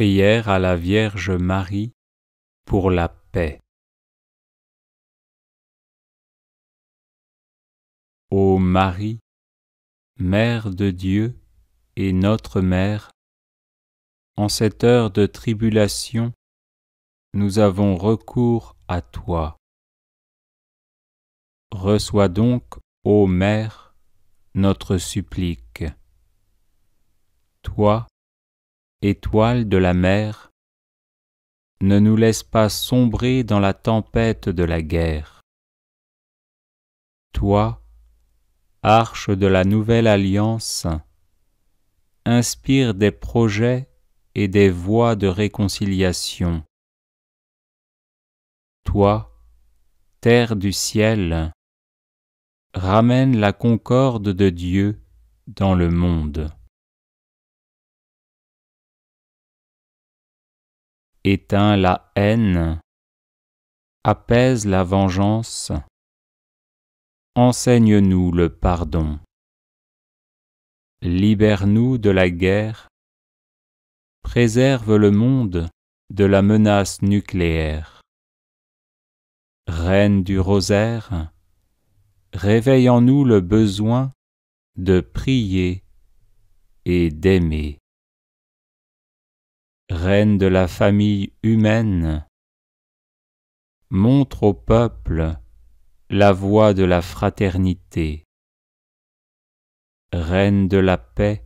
Prière à la Vierge Marie pour la paix. Ô Marie, Mère de Dieu et notre Mère, en cette heure de tribulation, nous avons recours à toi. Reçois donc, ô Mère, notre supplique. Toi, étoile de la mer, ne nous laisse pas sombrer dans la tempête de la guerre. Toi, arche de la nouvelle alliance, inspire des projets et des voies de réconciliation. Toi, terre du ciel, ramène la concorde de Dieu dans le monde. Éteins la haine, apaise la vengeance, enseigne-nous le pardon. Libère-nous de la guerre, préserve le monde de la menace nucléaire. Reine du rosaire, réveille en nous le besoin de prier et d'aimer. Reine de la famille humaine, montre au peuple la voie de la fraternité. Reine de la paix,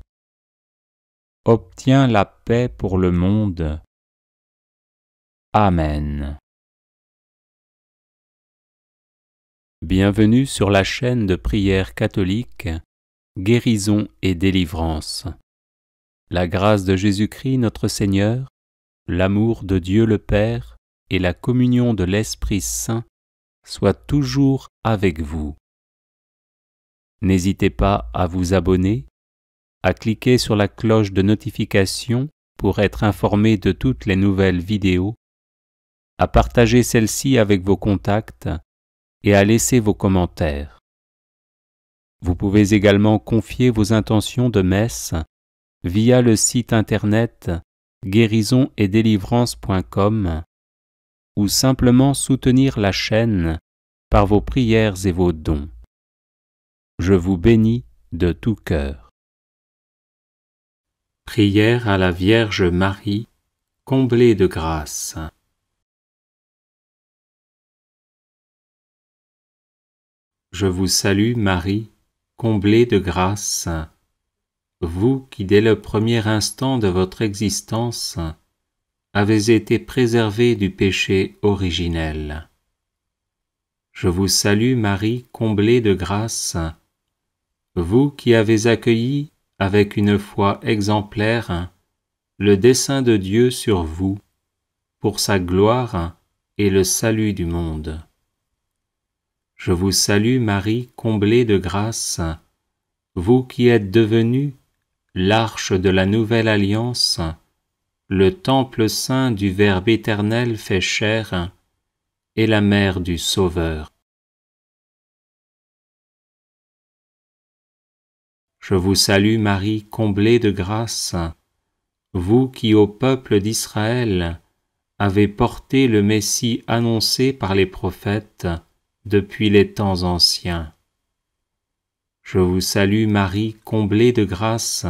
obtiens la paix pour le monde. Amen. Bienvenue sur la chaîne de prière catholique, Guérison et délivrance. La grâce de Jésus-Christ notre Seigneur, l'amour de Dieu le Père et la communion de l'Esprit Saint soient toujours avec vous. N'hésitez pas à vous abonner, à cliquer sur la cloche de notification pour être informé de toutes les nouvelles vidéos, à partager celle-ci avec vos contacts et à laisser vos commentaires. Vous pouvez également confier vos intentions de messe via le site internet guérisonetdélivrance.com ou simplement soutenir la chaîne par vos prières et vos dons. Je vous bénis de tout cœur. Prière à la Vierge Marie, comblée de grâce. Je vous salue Marie, comblée de grâce, vous qui dès le premier instant de votre existence avez été préservée du péché originel. Je vous salue Marie, comblée de grâce, vous qui avez accueilli avec une foi exemplaire le dessein de Dieu sur vous, pour sa gloire et le salut du monde. Je vous salue Marie, comblée de grâce, vous qui êtes devenue l'arche de la nouvelle alliance, le temple saint du Verbe éternel fait chair, et la mère du Sauveur. Je vous salue Marie, comblée de grâce, vous qui au peuple d'Israël avez porté le Messie annoncé par les prophètes depuis les temps anciens. Je vous salue Marie, comblée de grâce,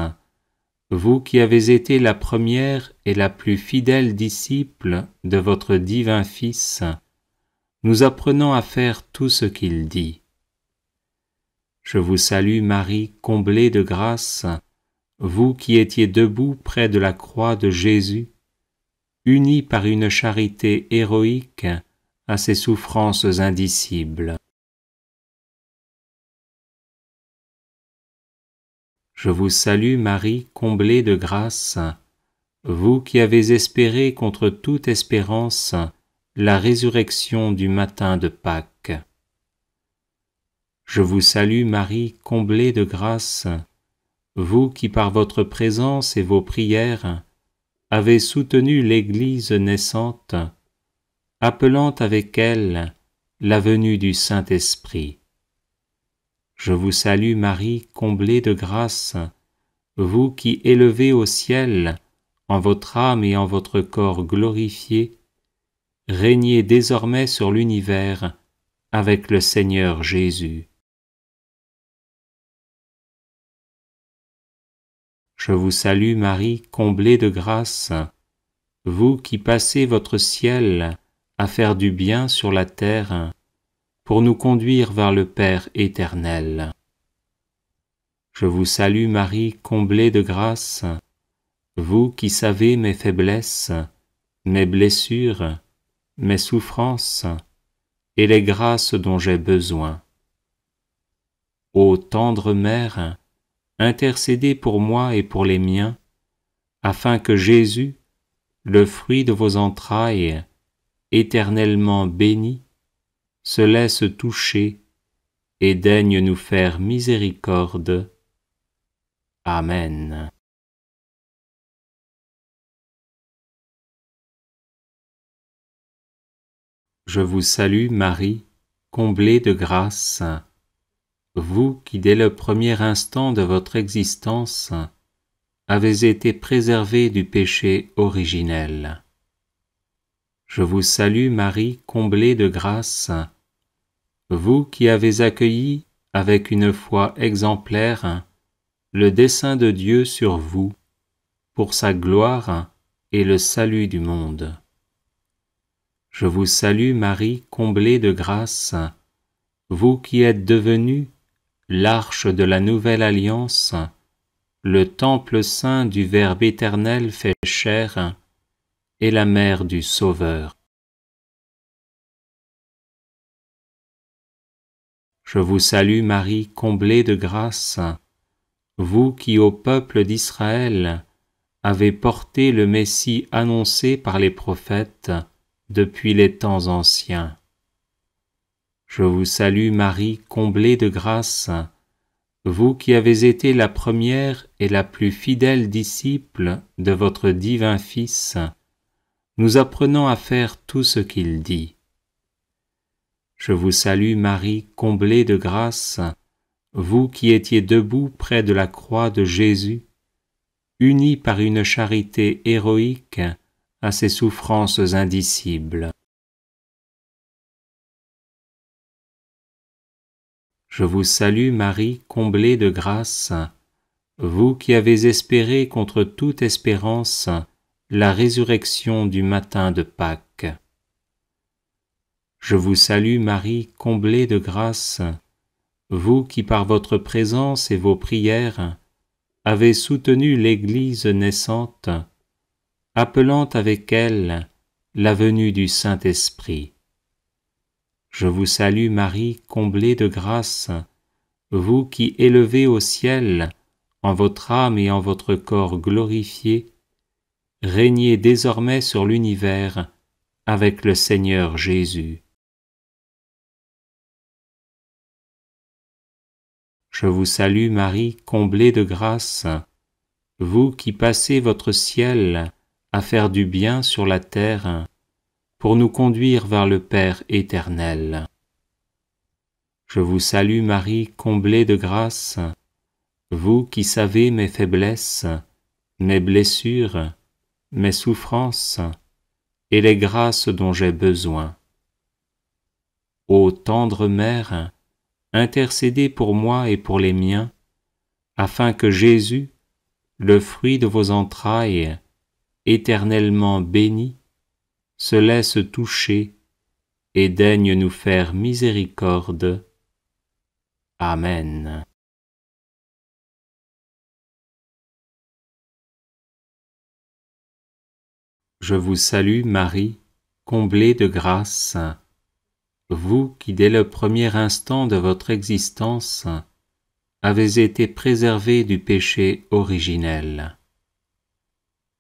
vous qui avez été la première et la plus fidèle disciple de votre divin Fils, nous apprenant à faire tout ce qu'il dit. Je vous salue Marie, comblée de grâce, vous qui étiez debout près de la croix de Jésus, unis par une charité héroïque à ses souffrances indicibles. Je vous salue Marie, comblée de grâce, vous qui avez espéré contre toute espérance la résurrection du matin de Pâques. Je vous salue Marie, comblée de grâce, vous qui par votre présence et vos prières avez soutenu l'Église naissante, appelant avec elle la venue du Saint-Esprit. Je vous salue Marie, comblée de grâce, vous qui élevez au ciel, en votre âme et en votre corps glorifiés, régnez désormais sur l'univers avec le Seigneur Jésus. Je vous salue Marie, comblée de grâce, vous qui passez votre ciel à faire du bien sur la terre, pour nous conduire vers le Père éternel. Je vous salue Marie, comblée de grâce, vous qui savez mes faiblesses, mes blessures, mes souffrances et les grâces dont j'ai besoin. Ô tendre Mère, intercédez pour moi et pour les miens, afin que Jésus, le fruit de vos entrailles, éternellement béni, se laisse toucher et daigne nous faire miséricorde. Amen. Je vous salue Marie, comblée de grâce, vous qui dès le premier instant de votre existence avez été préservée du péché originel. Je vous salue Marie, comblée de grâce, vous qui avez accueilli avec une foi exemplaire le dessein de Dieu sur vous, pour sa gloire et le salut du monde. Je vous salue Marie, comblée de grâce, vous qui êtes devenue l'arche de la nouvelle alliance, le temple saint du Verbe éternel fait chair, et la mère du Sauveur. Je vous salue Marie, comblée de grâce, vous qui au peuple d'Israël avez porté le Messie annoncé par les prophètes depuis les temps anciens. Je vous salue Marie, comblée de grâce, vous qui avez été la première et la plus fidèle disciple de votre divin Fils, nous apprenant à faire tout ce qu'il dit. Je vous salue Marie, comblée de grâce, vous qui étiez debout près de la croix de Jésus, unis par une charité héroïque à ses souffrances indicibles. Je vous salue Marie, comblée de grâce, vous qui avez espéré contre toute espérance la résurrection du matin de Pâques. Je vous salue Marie, comblée de grâce, vous qui par votre présence et vos prières avez soutenu l'Église naissante, appelant avec elle la venue du Saint-Esprit. Je vous salue Marie, comblée de grâce, vous qui élevez au ciel, en votre âme et en votre corps glorifiés, régnez désormais sur l'univers avec le Seigneur Jésus. Je vous salue Marie, comblée de grâce, vous qui passez votre ciel à faire du bien sur la terre, pour nous conduire vers le Père éternel. Je vous salue Marie, comblée de grâce, vous qui savez mes faiblesses, mes blessures, mes souffrances et les grâces dont j'ai besoin. Ô tendre Mère, intercédez pour moi et pour les miens, afin que Jésus, le fruit de vos entrailles, éternellement béni, se laisse toucher et daigne nous faire miséricorde. Amen. Je vous salue Marie, comblée de grâce, vous qui dès le premier instant de votre existence avez été préservée du péché originel.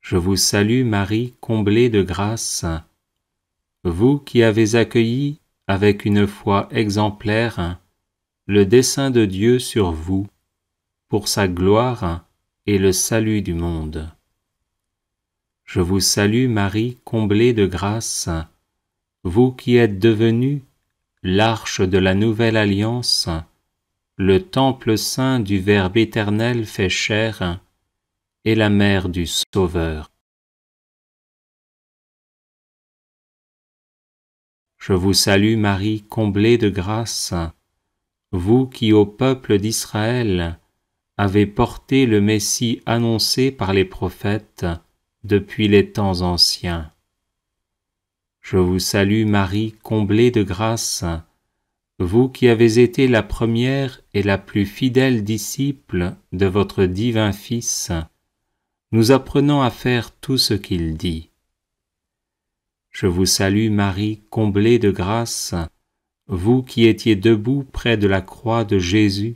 Je vous salue Marie, comblée de grâce, vous qui avez accueilli avec une foi exemplaire le dessein de Dieu sur vous, pour sa gloire et le salut du monde. Je vous salue Marie, comblée de grâce, vous qui êtes devenue l'arche de la nouvelle alliance, le temple saint du Verbe éternel fait chair, et la mère du Sauveur. Je vous salue Marie, comblée de grâce, vous qui au peuple d'Israël avez porté le Messie annoncé par les prophètes depuis les temps anciens. Je vous salue Marie, comblée de grâce, vous qui avez été la première et la plus fidèle disciple de votre divin Fils, nous apprenant à faire tout ce qu'il dit. Je vous salue Marie, comblée de grâce, vous qui étiez debout près de la croix de Jésus,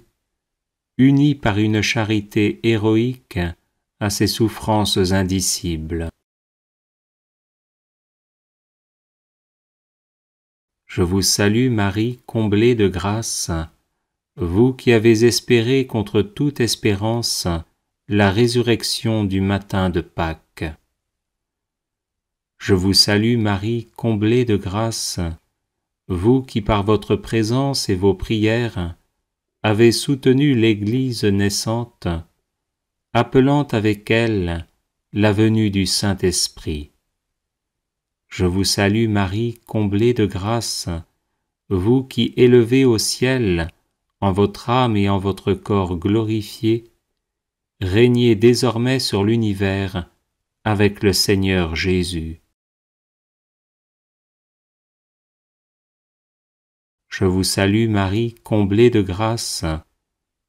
unis par une charité héroïque à ses souffrances indicibles. Je vous salue Marie, comblée de grâce, vous qui avez espéré contre toute espérance la résurrection du matin de Pâques. Je vous salue Marie, comblée de grâce, vous qui par votre présence et vos prières avez soutenu l'Église naissante, appelant avec elle la venue du Saint-Esprit. Je vous salue Marie, comblée de grâce, vous qui élevez au ciel, en votre âme et en votre corps glorifiés, régnez désormais sur l'univers avec le Seigneur Jésus. Je vous salue Marie, comblée de grâce,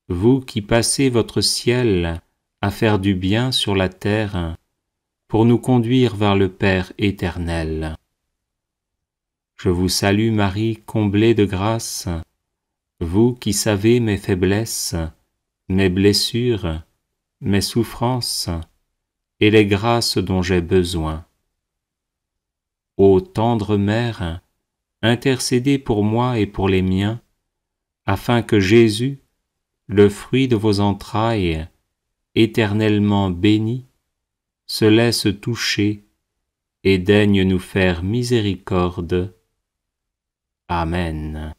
vous qui passez votre ciel à faire du bien sur la terre, pour nous conduire vers le Père éternel. Je vous salue Marie, comblée de grâce, vous qui savez mes faiblesses, mes blessures, mes souffrances et les grâces dont j'ai besoin. Ô tendre Mère, intercédez pour moi et pour les miens, afin que Jésus, le fruit de vos entrailles, éternellement béni, se laisse toucher et daigne nous faire miséricorde. Amen.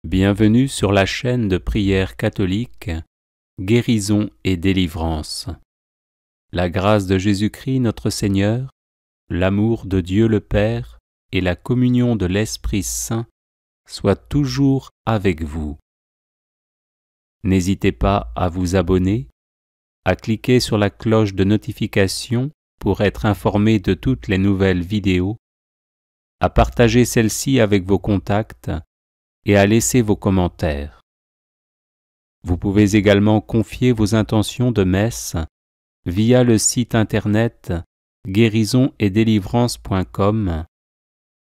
Bienvenue sur la chaîne de prière catholique, Guérison et délivrance. La grâce de Jésus-Christ notre Seigneur, l'amour de Dieu le Père et la communion de l'Esprit Saint soient toujours avec vous. N'hésitez pas à vous abonner, à cliquer sur la cloche de notification pour être informé de toutes les nouvelles vidéos, à partager celle-ci avec vos contacts et à laisser vos commentaires. Vous pouvez également confier vos intentions de messe via le site internet guérisonetdélivrance.com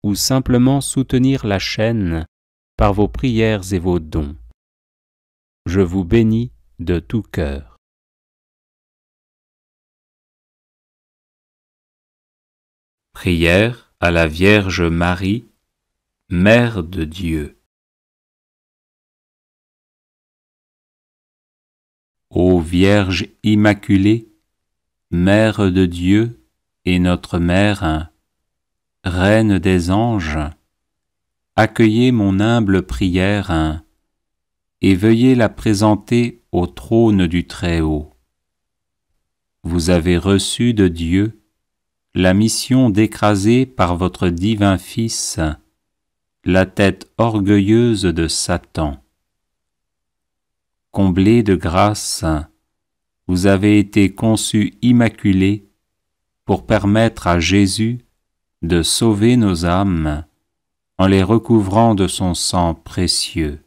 ou simplement soutenir la chaîne par vos prières et vos dons. Je vous bénis de tout cœur. Prière à la Vierge Marie, Mère de Dieu. Ô Vierge Immaculée, Mère de Dieu et notre Mère, Reine des anges, accueillez mon humble prière et veuillez la présenter au trône du Très-Haut. Vous avez reçu de Dieu la mission d'écraser par votre divin Fils la tête orgueilleuse de Satan. Comblée de grâce, vous avez été conçue immaculée pour permettre à Jésus de sauver nos âmes en les recouvrant de son sang précieux.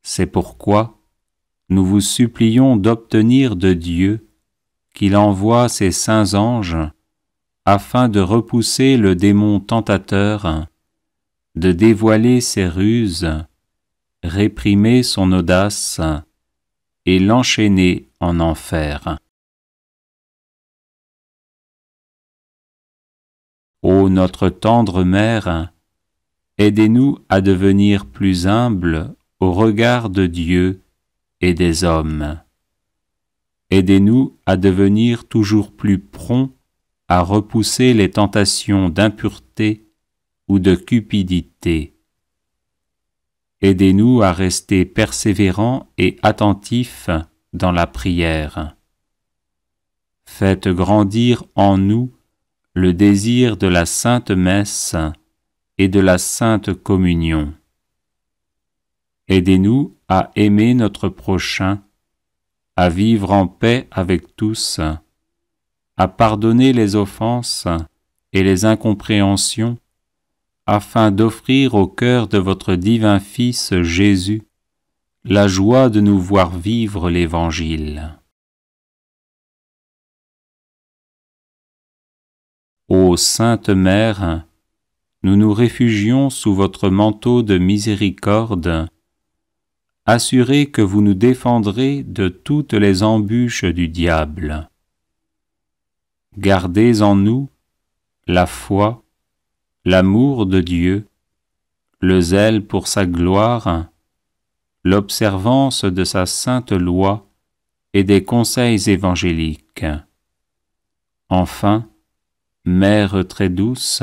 C'est pourquoi nous vous supplions d'obtenir de Dieu qu'il envoie ses saints anges afin de repousser le démon tentateur, de dévoiler ses ruses, réprimer son audace et l'enchaîner en enfer. Ô notre tendre Mère, aidez-nous à devenir plus humbles au regard de Dieu et des hommes. Aidez-nous à devenir toujours plus prompts à repousser les tentations d'impureté ou de cupidité. Aidez-nous à rester persévérants et attentifs dans la prière. Faites grandir en nous le désir de la Sainte Messe et de la Sainte Communion. Aidez-nous à aimer notre prochain, à vivre en paix avec tous, à pardonner les offenses et les incompréhensions, afin d'offrir au cœur de votre divin Fils Jésus la joie de nous voir vivre l'Évangile. Ô Sainte Mère, nous nous réfugions sous votre manteau de miséricorde, assurés que vous nous défendrez de toutes les embûches du diable. Gardez en nous la foi, l'amour de Dieu, le zèle pour sa gloire, l'observance de sa sainte loi et des conseils évangéliques. Enfin, Mère très douce,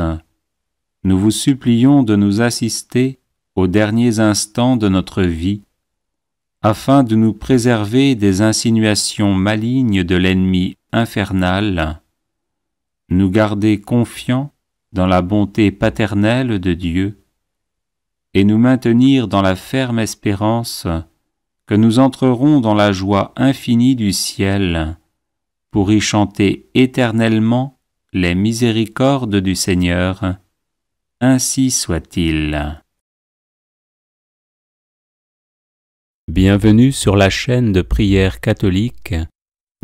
nous vous supplions de nous assister aux derniers instants de notre vie, afin de nous préserver des insinuations malignes de l'ennemi infernal, nous garder confiants dans la bonté paternelle de Dieu, et nous maintenir dans la ferme espérance que nous entrerons dans la joie infinie du ciel, pour y chanter éternellement les miséricordes du Seigneur. Ainsi soit-il. Bienvenue sur la chaîne de prière catholique,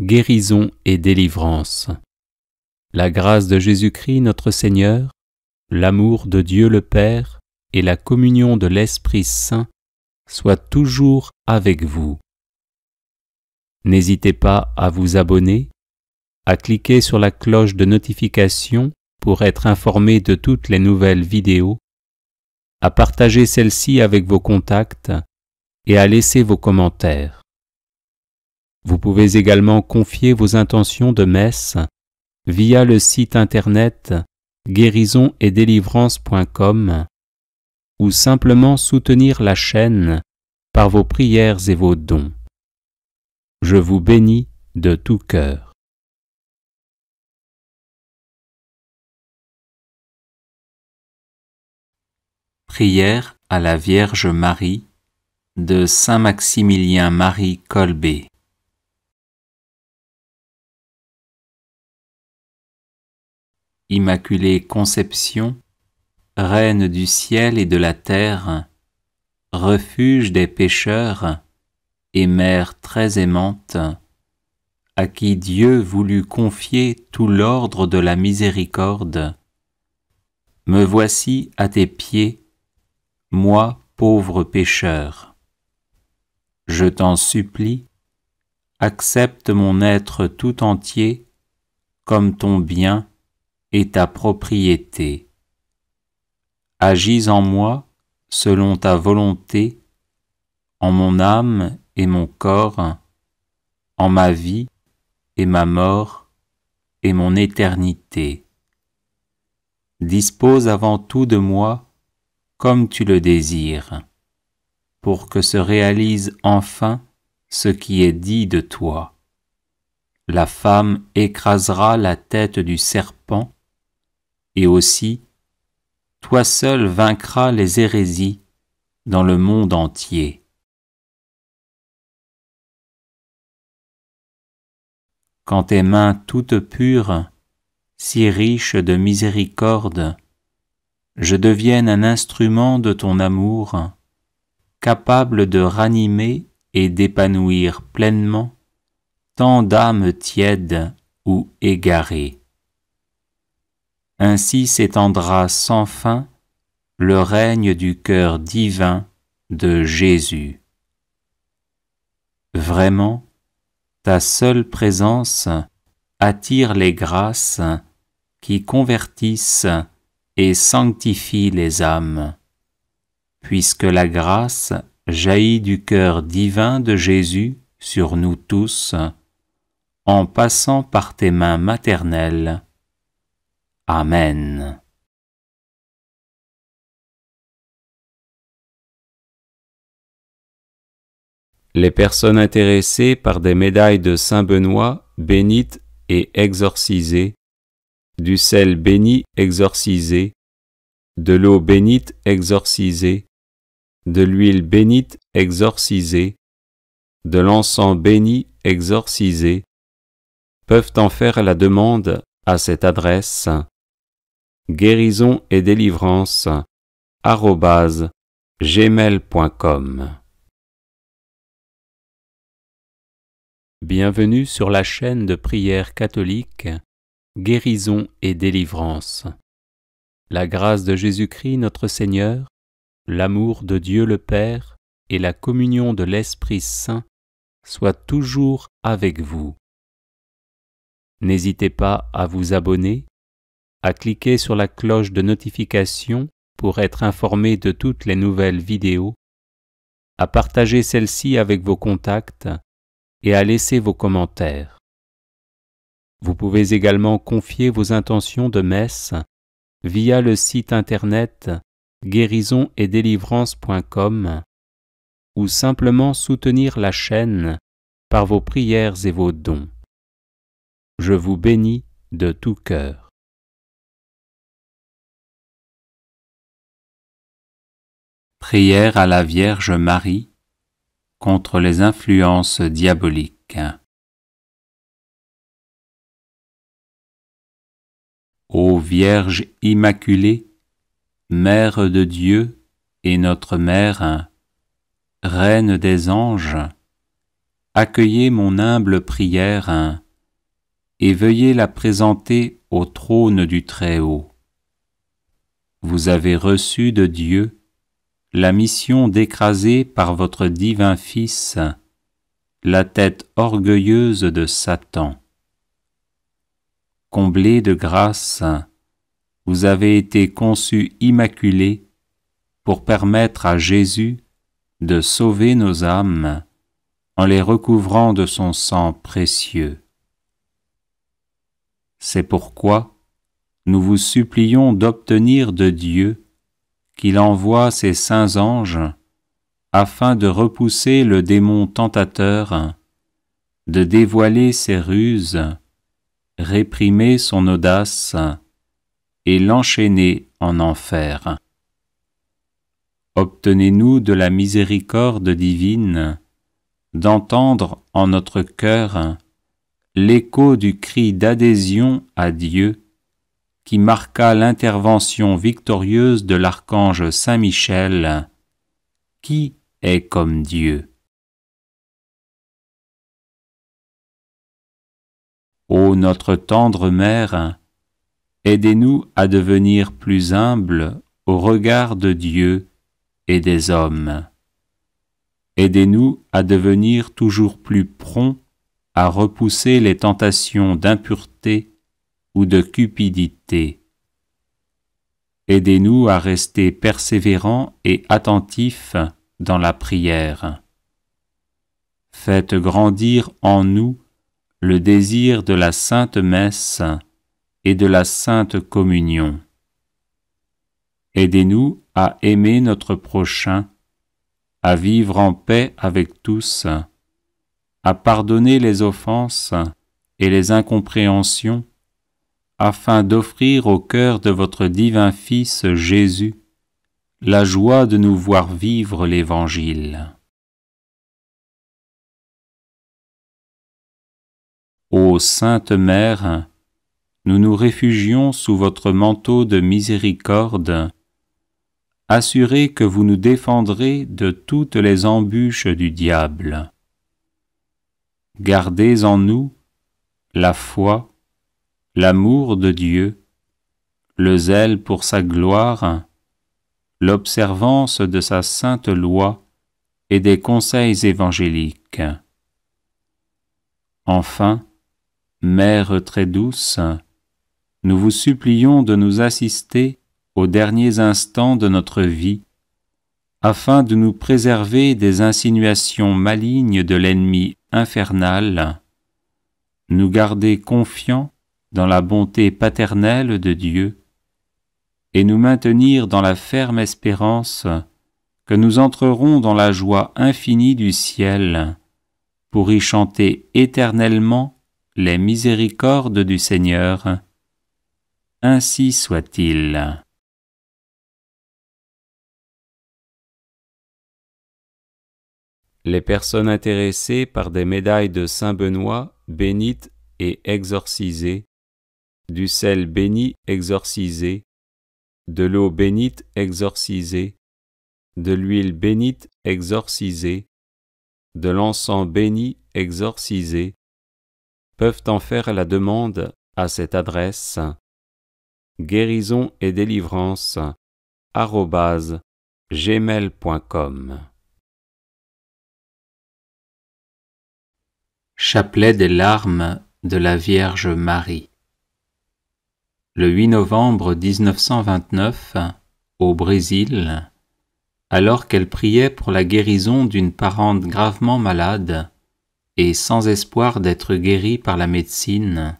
Guérison et délivrance. La grâce de Jésus-Christ notre Seigneur, l'amour de Dieu le Père et la communion de l'Esprit Saint soient toujours avec vous. N'hésitez pas à vous abonner, à cliquer sur la cloche de notification pour être informé de toutes les nouvelles vidéos, à partager celle-ci avec vos contacts et à laisser vos commentaires. Vous pouvez également confier vos intentions de messe via le site internet guérisonetdélivrance.com ou simplement soutenir la chaîne par vos prières et vos dons. Je vous bénis de tout cœur. Prière à la Vierge Marie de Saint Maximilien Marie Kolbe. Immaculée Conception, Reine du ciel et de la terre, refuge des pécheurs et Mère très aimante, à qui Dieu voulut confier tout l'ordre de la miséricorde, me voici à tes pieds, moi, pauvre pécheur. Je t'en supplie, accepte mon être tout entier comme ton bien et ta propriété. Agis en moi selon ta volonté, en mon âme et mon corps, en ma vie et ma mort et mon éternité. Dispose avant tout de moi comme tu le désires, pour que se réalise enfin ce qui est dit de toi. La femme écrasera la tête du serpent, et aussi, toi seul vaincras les hérésies dans le monde entier. Quand tes mains toutes pures, si riches de miséricorde, je devienne un instrument de ton amour, capable de ranimer et d'épanouir pleinement tant d'âmes tièdes ou égarées. Ainsi s'étendra sans fin le règne du cœur divin de Jésus. Vraiment, ta seule présence attire les grâces qui convertissent et sanctifient les âmes, puisque la grâce jaillit du cœur divin de Jésus sur nous tous, en passant par tes mains maternelles. Amen. Les personnes intéressées par des médailles de Saint Benoît, bénites et exorcisées, du sel béni exorcisé, de l'eau bénite exorcisée, de l'huile bénite exorcisée, de l'encens béni exorcisé, peuvent en faire la demande à cette adresse guérison et délivrance @gmail.com. Bienvenue sur la chaîne de prière catholique Guérison et délivrance. La grâce de Jésus-Christ notre Seigneur, l'amour de Dieu le Père et la communion de l'Esprit Saint soient toujours avec vous. N'hésitez pas à vous abonner, à cliquer sur la cloche de notification pour être informé de toutes les nouvelles vidéos, à partager celle-ci avec vos contacts et à laisser vos commentaires. Vous pouvez également confier vos intentions de messe via le site internet guérisonetdélivrance.com ou simplement soutenir la chaîne par vos prières et vos dons. Je vous bénis de tout cœur. Prière à la Vierge Marie contre les influences diaboliques. Ô Vierge Immaculée, Mère de Dieu et notre Mère, Reine des anges, accueillez mon humble prière et veuillez la présenter au trône du Très-Haut. Vous avez reçu de Dieu la mission d'écraser par votre divin Fils la tête orgueilleuse de Satan. Comblée de grâce, vous avez été conçue immaculée pour permettre à Jésus de sauver nos âmes en les recouvrant de son sang précieux. C'est pourquoi nous vous supplions d'obtenir de Dieu qu'il envoie ses saints anges afin de repousser le démon tentateur, de dévoiler ses ruses, réprimer son audace et l'enchaîner en enfer. Obtenez-nous de la miséricorde divine d'entendre en notre cœur l'écho du cri d'adhésion à Dieu qui marqua l'intervention victorieuse de l'archange Saint Michel, qui est comme Dieu. Ô notre tendre Mère, aidez-nous à devenir plus humbles au regard de Dieu et des hommes. Aidez-nous à devenir toujours plus prompts à repousser les tentations d'impureté ou de cupidité. Aidez-nous à rester persévérants et attentifs dans la prière. Faites grandir en nous le désir de la Sainte Messe et de la Sainte Communion. Aidez-nous à aimer notre prochain, à vivre en paix avec tous, à pardonner les offenses et les incompréhensions, afin d'offrir au cœur de votre divin Fils Jésus la joie de nous voir vivre l'Évangile. Ô Sainte Mère, nous nous réfugions sous votre manteau de miséricorde, assurés que vous nous défendrez de toutes les embûches du diable. Gardez en nous la foi, l'amour de Dieu, le zèle pour sa gloire, l'observance de sa sainte loi et des conseils évangéliques. Enfin, Mère très douce, nous vous supplions de nous assister aux derniers instants de notre vie, afin de nous préserver des insinuations malignes de l'ennemi infernal, nous garder confiants dans la bonté paternelle de Dieu, et nous maintenir dans la ferme espérance que nous entrerons dans la joie infinie du ciel, pour y chanter éternellement les miséricordes du Seigneur, Ainsi soit-il. Les personnes intéressées par des médailles de Saint Benoît bénites et exorcisées, du sel béni exorcisé, de l'eau bénite exorcisée, de l'huile bénite exorcisée, de l'encens béni exorcisé, peuvent en faire la demande à cette adresse guérison et délivrance @gmail.com. Chapelet des larmes de la Vierge Marie. Le 8 novembre 1929, au Brésil, alors qu'elle priait pour la guérison d'une parente gravement malade et sans espoir d'être guérie par la médecine,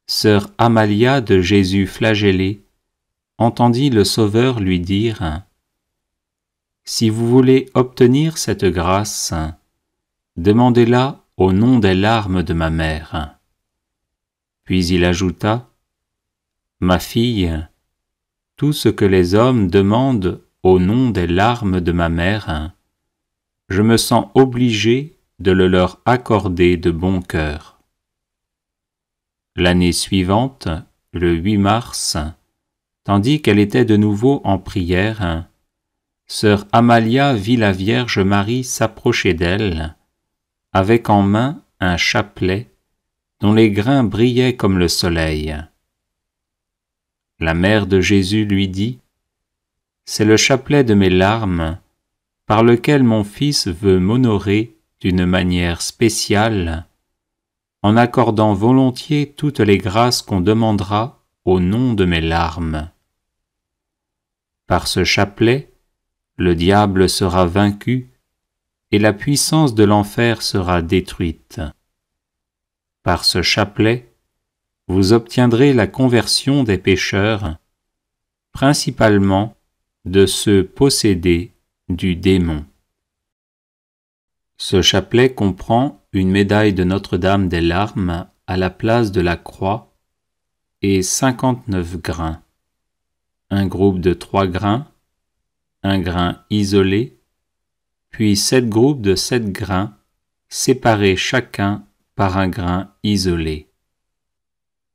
sœur Amalia de Jésus flagellé entendit le Sauveur lui dire « Si vous voulez obtenir cette grâce, demandez-la au nom des larmes de ma mère. » Puis il ajouta « Ma fille, tout ce que les hommes demandent au nom des larmes de ma mère, je me sens obligé de le leur accorder de bon cœur. » L'année suivante, le 8 mars, tandis qu'elle était de nouveau en prière, sœur Amalia vit la Vierge Marie s'approcher d'elle, avec en main un chapelet dont les grains brillaient comme le soleil. La mère de Jésus lui dit « C'est le chapelet de mes larmes, par lequel mon Fils veut m'honorer d'une manière spéciale, en accordant volontiers toutes les grâces qu'on demandera au nom de mes larmes. Par ce chapelet, le diable sera vaincu et la puissance de l'enfer sera détruite. Par ce chapelet, vous obtiendrez la conversion des pécheurs, principalement de ceux possédés du démon. » Ce chapelet comprend une médaille de Notre-Dame des larmes à la place de la croix et 59 grains, un groupe de 3 grains, un grain isolé, puis 7 groupes de 7 grains, séparés chacun par un grain isolé.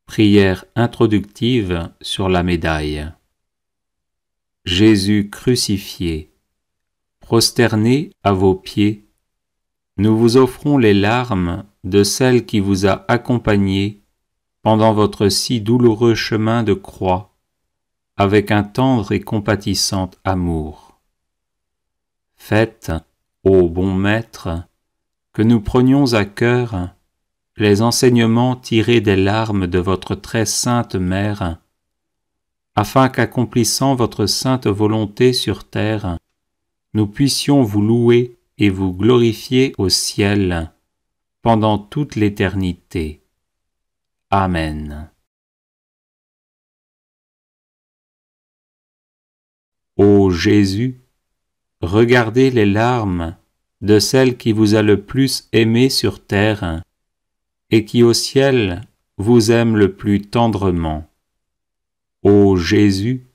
Prière introductive sur la médaille. Jésus crucifié, prosterné à vos pieds, nous vous offrons les larmes de celle qui vous a accompagné pendant votre si douloureux chemin de croix, avec un tendre et compatissant amour. Faites, ô bon Maître, que nous prenions à cœur les enseignements tirés des larmes de votre très sainte Mère, afin qu'accomplissant votre sainte volonté sur terre, nous puissions vous louer et vous glorifier au ciel pendant toute l'éternité. Amen. Ô Jésus, regardez les larmes de celle qui vous a le plus aimé sur terre et qui au ciel vous aime le plus tendrement. Ô Jésus,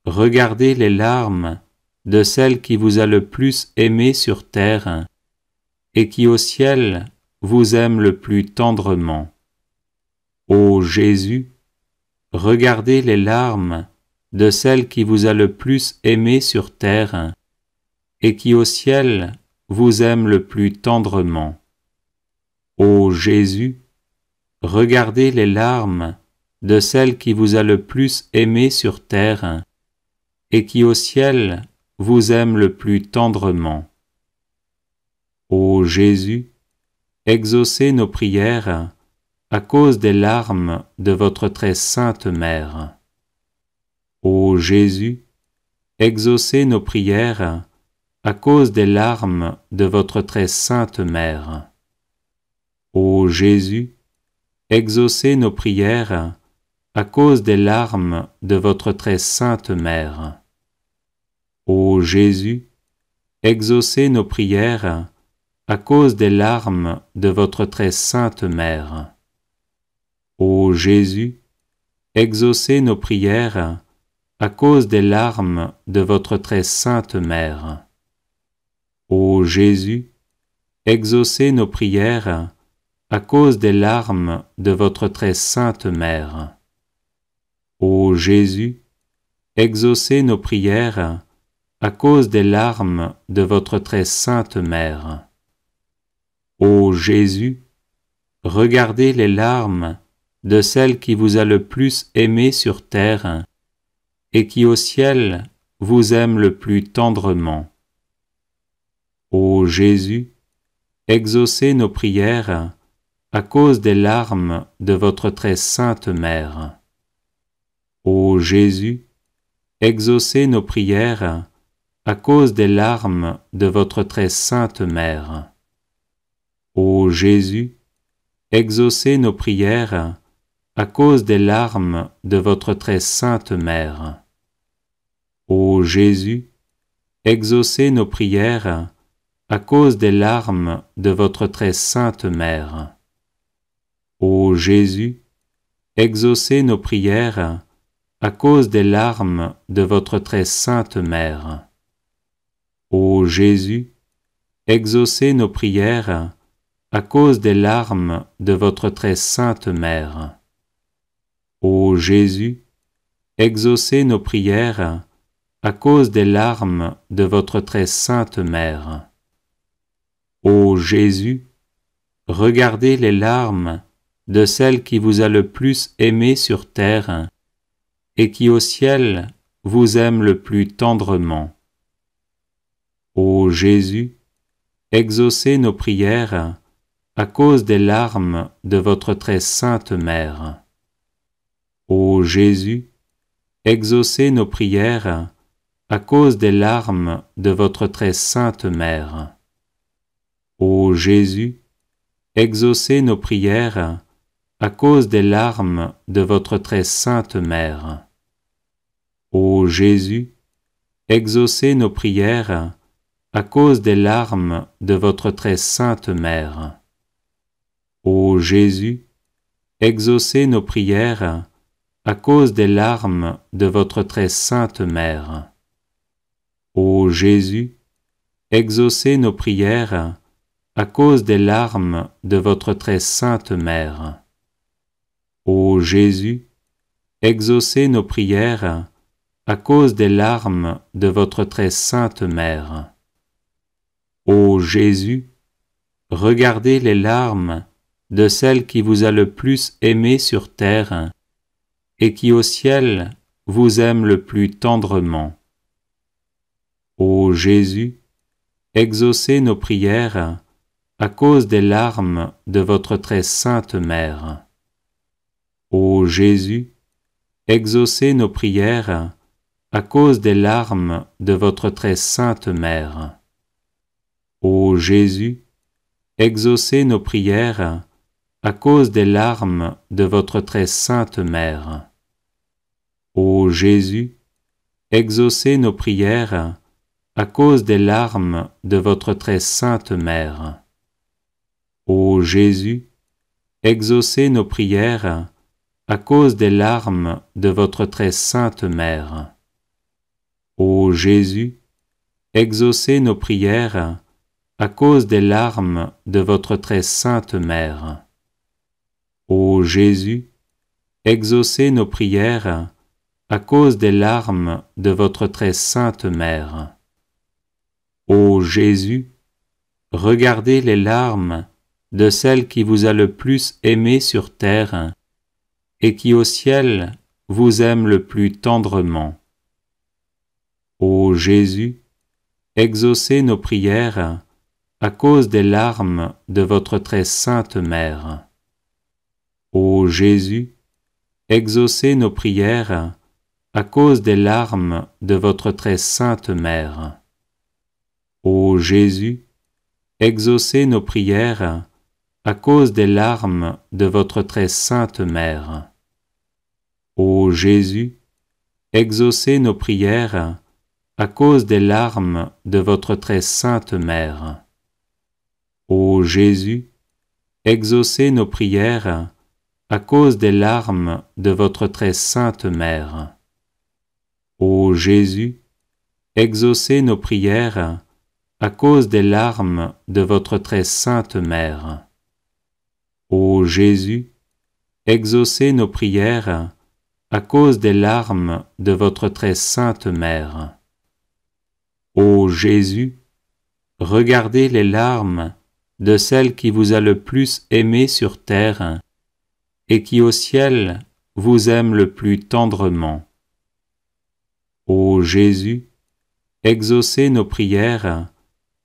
regardez les larmes de celle qui vous a le plus aimé sur terre et qui au ciel vous aime le plus tendrement. Ô Jésus, regardez les larmes de celle qui vous a le plus aimé sur terre et qui au ciel vous aime le plus tendrement. Ô Jésus, regardez les larmes de celle qui vous a le plus aimé sur terre et qui au ciel vous aime le plus tendrement. Ô Jésus, exaucez nos prières à cause des larmes de votre très sainte Mère. Ô Jésus, exaucez nos prières à cause des larmes de votre très sainte Mère. Ô Jésus, exaucez nos prières à cause des larmes de votre très sainte Mère. Ô Jésus, exaucez nos prières à cause des larmes de votre très sainte Mère. Ô Jésus, exaucez nos prières à cause des larmes de votre très sainte mère. Ô Jésus, exaucez nos prières à cause des larmes de votre très sainte mère. Ô Jésus, exaucez nos prières à cause des larmes de votre très sainte mère. Ô Jésus, regardez les larmes de celle qui vous a le plus aimé sur terre et qui au ciel vous aime le plus tendrement. Ô Jésus, exaucez nos prières à cause des larmes de votre très sainte mère. Ô Jésus, exaucez nos prières à cause des larmes de votre très sainte mère. Ô Jésus, exaucez nos prières à cause des larmes de votre très sainte mère. Ô Jésus, exaucez nos prières à cause des larmes de votre très sainte mère. Ô Jésus, exaucez nos prières à cause des larmes de votre très sainte mère. Ô Jésus, exaucez nos prières à cause des larmes de votre très sainte mère. Ô Jésus, exaucez nos prières à cause des larmes de votre très sainte mère. Ô Jésus, regardez les larmes de celle qui vous a le plus aimé sur terre et qui au ciel vous aime le plus tendrement. Ô Jésus, exaucez nos prières à cause des larmes de votre très sainte mère. Ô Jésus, exaucez nos prières à cause des larmes de votre très sainte mère. Ô Jésus, exaucez nos prières à cause des larmes de votre très sainte mère. Ô Jésus, exaucez nos prières à cause des larmes de votre très sainte mère. Ô Jésus, exaucez nos prières à cause des larmes de votre très sainte mère. Ô Jésus, exaucez nos prières à cause des larmes de votre très sainte mère. Ô Jésus, exaucez nos prières à cause des larmes de votre très sainte mère. Ô Jésus, regardez les larmes de celle qui vous a le plus aimé sur terre et qui au ciel vous aime le plus tendrement. Ô Jésus, exaucez nos prières à cause des larmes de votre très sainte mère. Ô Jésus, exaucez nos prières à cause des larmes de votre très sainte mère. Ô Jésus, exaucez nos prières à cause des larmes de votre très sainte mère. Ô Jésus, exaucez nos prières à cause des larmes de votre très sainte mère. Ô Jésus, exaucez nos prières à cause des larmes de votre très sainte mère. Ô Jésus, exaucez nos prières à cause des larmes de votre très sainte mère. Ô Jésus, exaucez nos prières à cause des larmes de votre très sainte mère. Ô Jésus, regardez les larmes de celle qui vous a le plus aimé sur terre et qui au ciel vous aime le plus tendrement. Ô Jésus, exaucez nos prières à cause des larmes de votre très sainte mère. Ô Jésus, exaucez nos prières à cause des larmes de votre très sainte mère. Ô Jésus, exaucez nos prières à cause des larmes de votre très sainte mère. Ô Jésus, exaucez nos prières à cause des larmes de votre très sainte mère. Ô Jésus, exaucez nos prières à cause des larmes de votre très sainte mère. Ô Jésus, exaucez nos prières à cause des larmes de votre très sainte mère. Ô Jésus, exaucez nos prières à cause des larmes de votre très sainte mère. Ô Jésus, regardez les larmes de celle qui vous a le plus aimé sur terre et qui au ciel vous aime le plus tendrement. Ô Jésus, exaucez nos prières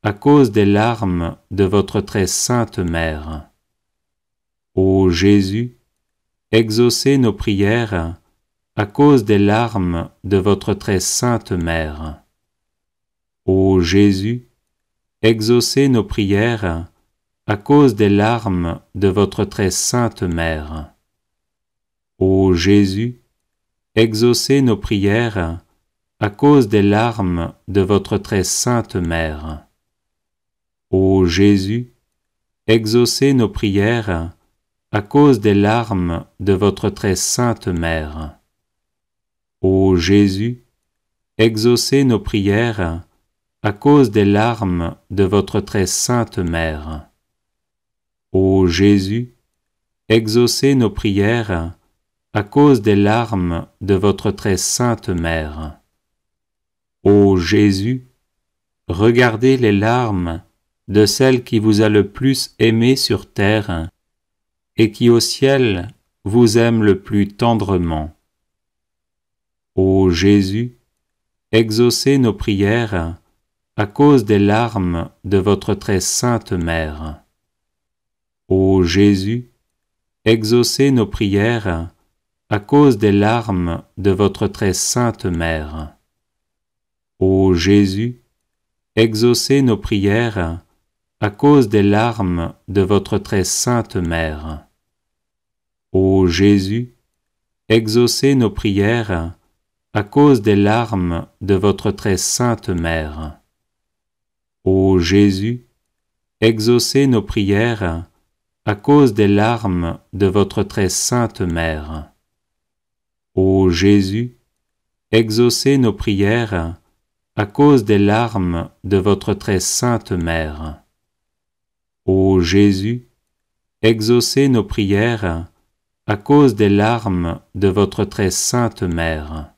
à cause des larmes de votre très sainte mère. Ô Jésus, exaucez nos prières à cause des larmes de votre très sainte mère. Ô Jésus, exaucez nos prières à cause des larmes de votre très sainte mère. Ô Jésus, exaucez nos prières à cause des larmes de votre très sainte mère. Ô Jésus, exaucez nos prières à cause des larmes de votre très sainte mère. Ô Jésus, exaucez nos prières à cause des larmes de votre très sainte mère. Ô Jésus, exaucez nos prières à cause des larmes de votre très sainte mère. Ô Jésus, regardez les larmes de celle qui vous a le plus aimé sur terre et qui au ciel vous aime le plus tendrement. Ô Jésus, exaucez nos prières à cause des larmes de votre très sainte mère. Ô Jésus, exaucez nos prières à cause des larmes de votre très sainte mère. Ô Jésus, exaucez nos prières à cause des larmes de votre très sainte mère. Ô Jésus, exaucez nos prières à cause des larmes de votre très sainte mère. Ô Jésus, exaucez nos prières à cause des larmes de votre très sainte mère. Ô Jésus, exaucez nos prières à cause des larmes de votre très sainte mère. Ô Jésus, exaucez nos prières à cause des larmes de votre très sainte mère.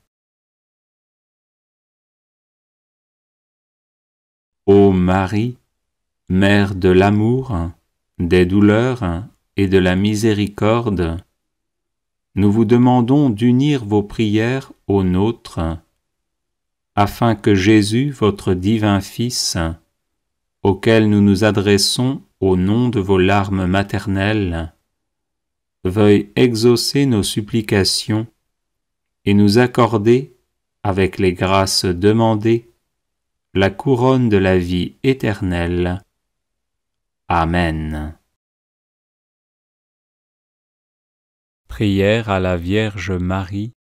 Ô Marie, Mère de l'amour, des douleurs et de la miséricorde, nous vous demandons d'unir vos prières aux nôtres, afin que Jésus, votre divin Fils, auquel nous nous adressons au nom de vos larmes maternelles, veuille exaucer nos supplications et nous accorder, avec les grâces demandées, la couronne de la vie éternelle. Amen. Prière à la Vierge Marie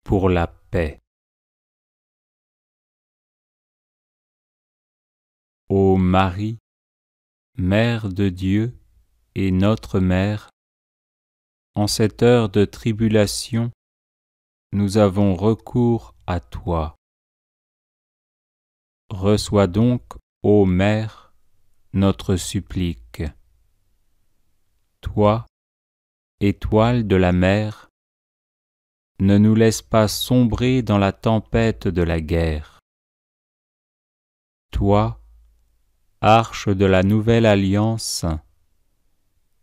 pour la paix. Ô Marie, Mère de Dieu et notre Mère, en cette heure de tribulation, nous avons recours à toi. Reçois donc, ô Mère, notre supplique. Toi, étoile de la mer, ne nous laisse pas sombrer dans la tempête de la guerre. Toi, arche de la nouvelle alliance,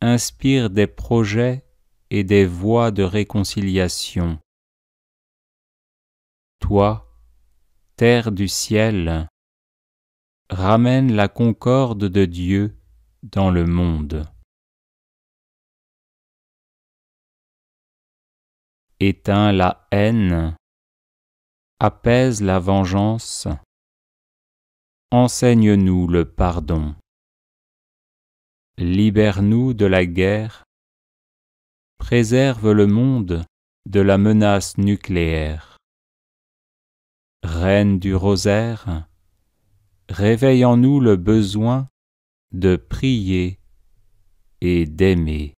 inspire des projets et des voies de réconciliation. Toi, terre du ciel, ramène la concorde de Dieu dans le monde. Éteins la haine, apaise la vengeance, enseigne-nous le pardon. Libère-nous de la guerre, préserve le monde de la menace nucléaire. Reine du rosaire, réveille en nous le besoin de prier et d'aimer.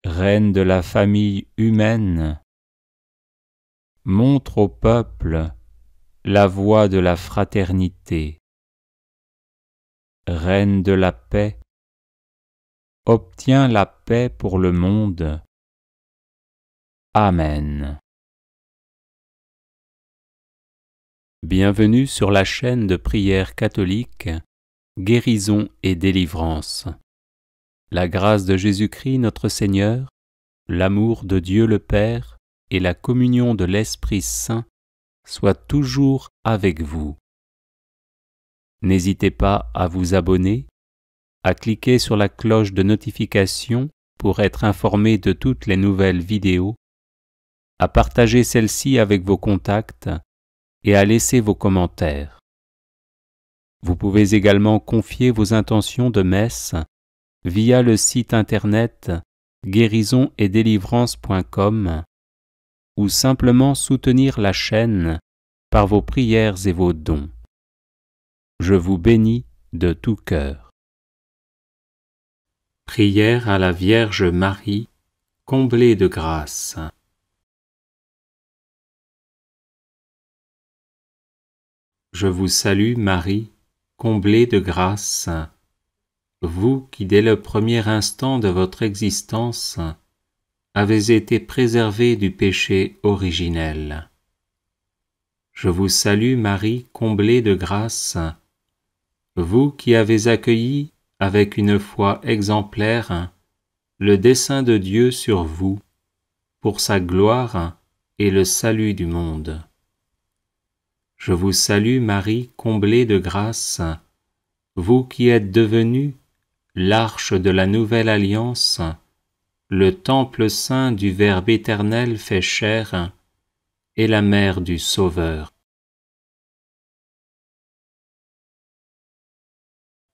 Reine de la famille humaine, montre au peuple la voie de la fraternité. Reine de la paix, obtiens la paix pour le monde. Amen. Bienvenue sur la chaîne de prière catholique, Guérison et délivrance. La grâce de Jésus-Christ notre Seigneur, l'amour de Dieu le Père et la communion de l'Esprit Saint soient toujours avec vous. N'hésitez pas à vous abonner, à cliquer sur la cloche de notification pour être informé de toutes les nouvelles vidéos, à partager celle-ci avec vos contacts et à laisser vos commentaires. Vous pouvez également confier vos intentions de messe via le site internet guérisonetdélivrance.com ou simplement soutenir la chaîne par vos prières et vos dons. Je vous bénis de tout cœur. Prière à la Vierge Marie, comblée de grâce. Je vous salue Marie, comblée de grâce, vous qui dès le premier instant de votre existence avez été préservée du péché originel. Je vous salue Marie, comblée de grâce, vous qui avez accueilli avec une foi exemplaire le dessein de Dieu sur vous, pour sa gloire et le salut du monde. Je vous salue Marie, comblée de grâce, vous qui êtes devenue l'arche de la nouvelle alliance, le temple saint du Verbe éternel fait chair, et la mère du Sauveur.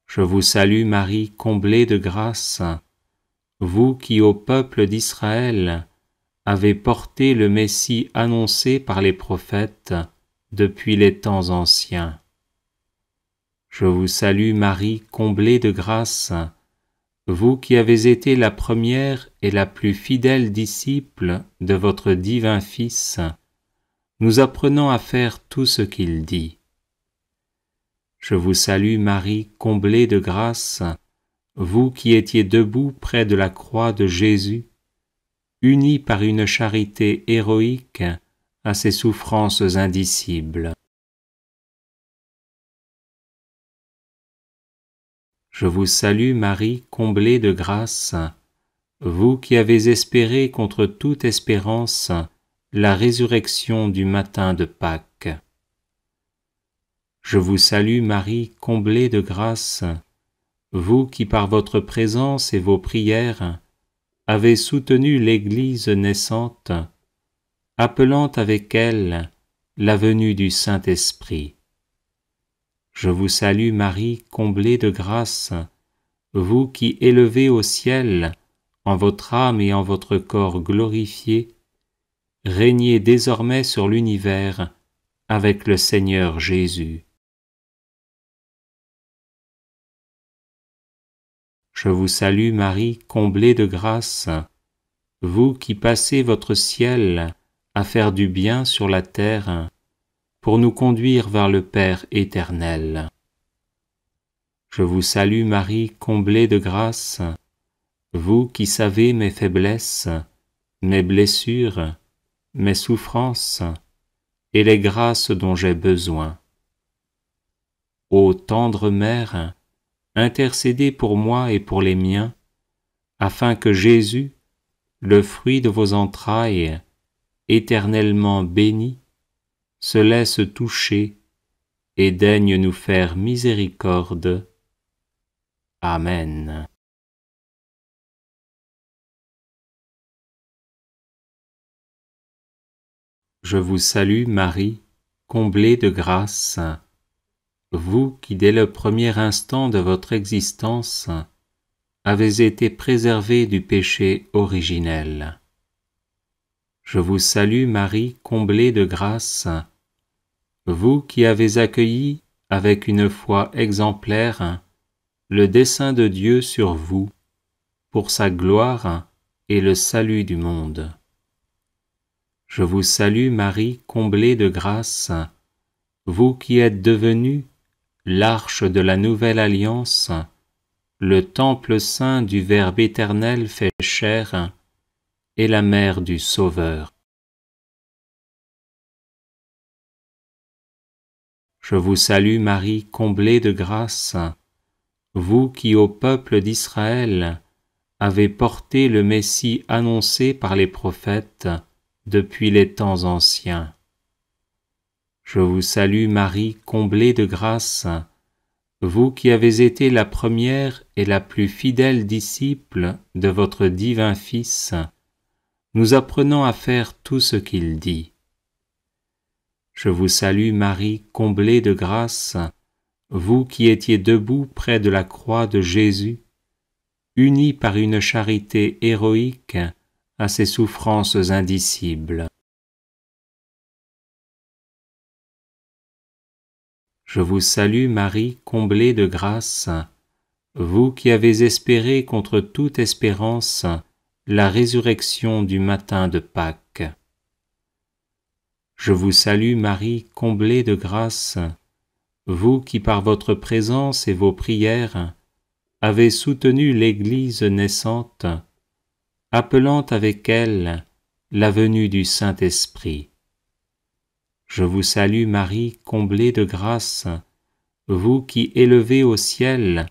Je vous salue Marie, comblée de grâce, vous qui au peuple d'Israël avez porté le Messie annoncé par les prophètes depuis les temps anciens. Je vous salue Marie, comblée de grâce, vous qui avez été la première et la plus fidèle disciple de votre divin Fils, nous apprenant à faire tout ce qu'il dit. Je vous salue Marie, comblée de grâce, vous qui étiez debout près de la croix de Jésus, unie par une charité héroïque à ses souffrances indicibles. Je vous salue Marie, comblée de grâce, vous qui avez espéré contre toute espérance la résurrection du matin de Pâques. Je vous salue Marie, comblée de grâce, vous qui par votre présence et vos prières avez soutenu l'Église naissante, appelant avec elle la venue du Saint-Esprit. Je vous salue Marie, comblée de grâce, vous qui élevez au ciel, en votre âme et en votre corps glorifiés, régnez désormais sur l'univers avec le Seigneur Jésus. Je vous salue Marie, comblée de grâce, vous qui passez votre ciel à faire du bien sur la terre, pour nous conduire vers le Père éternel. Je vous salue Marie, comblée de grâce, vous qui savez mes faiblesses, mes blessures, mes souffrances et les grâces dont j'ai besoin. Ô tendre Mère, intercédez pour moi et pour les miens, afin que Jésus, le fruit de vos entrailles, éternellement béni, se laisse toucher et daigne nous faire miséricorde. Amen. Je vous salue Marie, comblée de grâce, vous qui dès le premier instant de votre existence avez été préservée du péché originel. Je vous salue Marie, comblée de grâce, vous qui avez accueilli avec une foi exemplaire le dessein de Dieu sur vous, pour sa gloire et le salut du monde. Je vous salue Marie, comblée de grâce, vous qui êtes devenue l'arche de la nouvelle alliance, le temple saint du Verbe éternel fait chair, et la mère du Sauveur. Je vous salue Marie, comblée de grâce, vous qui au peuple d'Israël avez porté le Messie annoncé par les prophètes depuis les temps anciens. Je vous salue Marie, comblée de grâce, vous qui avez été la première et la plus fidèle disciple de votre divin Fils, nous apprenant à faire tout ce qu'il dit. Je vous salue Marie, comblée de grâce, vous qui étiez debout près de la croix de Jésus, unis par une charité héroïque à ses souffrances indicibles. Je vous salue Marie, comblée de grâce, vous qui avez espéré contre toute espérance la résurrection du matin de Pâques. Je vous salue Marie, comblée de grâce, vous qui par votre présence et vos prières avez soutenu l'Église naissante, appelant avec elle la venue du Saint-Esprit. Je vous salue Marie, comblée de grâce, vous qui élevez au ciel,